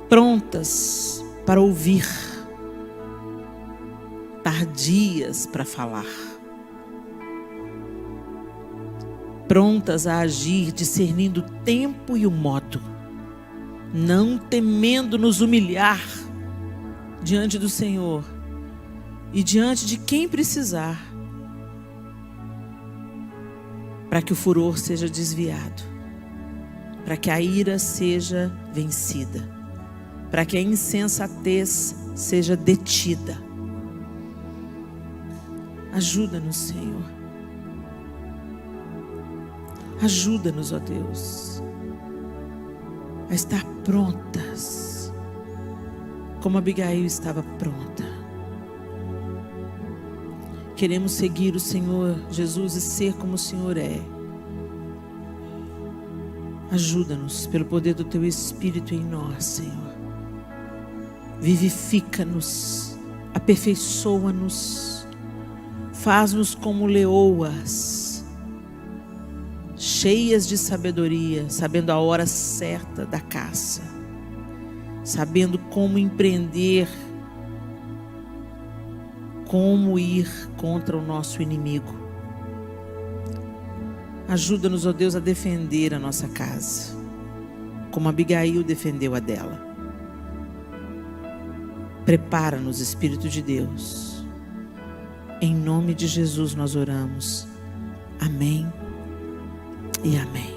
prontas para ouvir, tardias para falar, prontas a agir, discernindo o tempo e o modo, não temendo nos humilhar diante do Senhor e diante de quem precisar, para que o furor seja desviado, para que a ira seja vencida, para que a insensatez seja detida. Ajuda-nos, Senhor. Ajuda-nos, ó Deus, a estar prontas, como Abigail estava pronta. Queremos seguir o Senhor Jesus e ser como o Senhor é. Ajuda-nos pelo poder do Teu Espírito em nós, Senhor. Vivifica-nos, aperfeiçoa-nos, faz-nos como leoas, cheias de sabedoria, sabendo a hora certa da caça, sabendo como empreender, como ir contra o nosso inimigo. Ajuda-nos, ó Deus, a defender a nossa casa, como Abigail defendeu a dela. Prepara-nos, Espírito de Deus. Em nome de Jesus nós oramos. Amém e amém.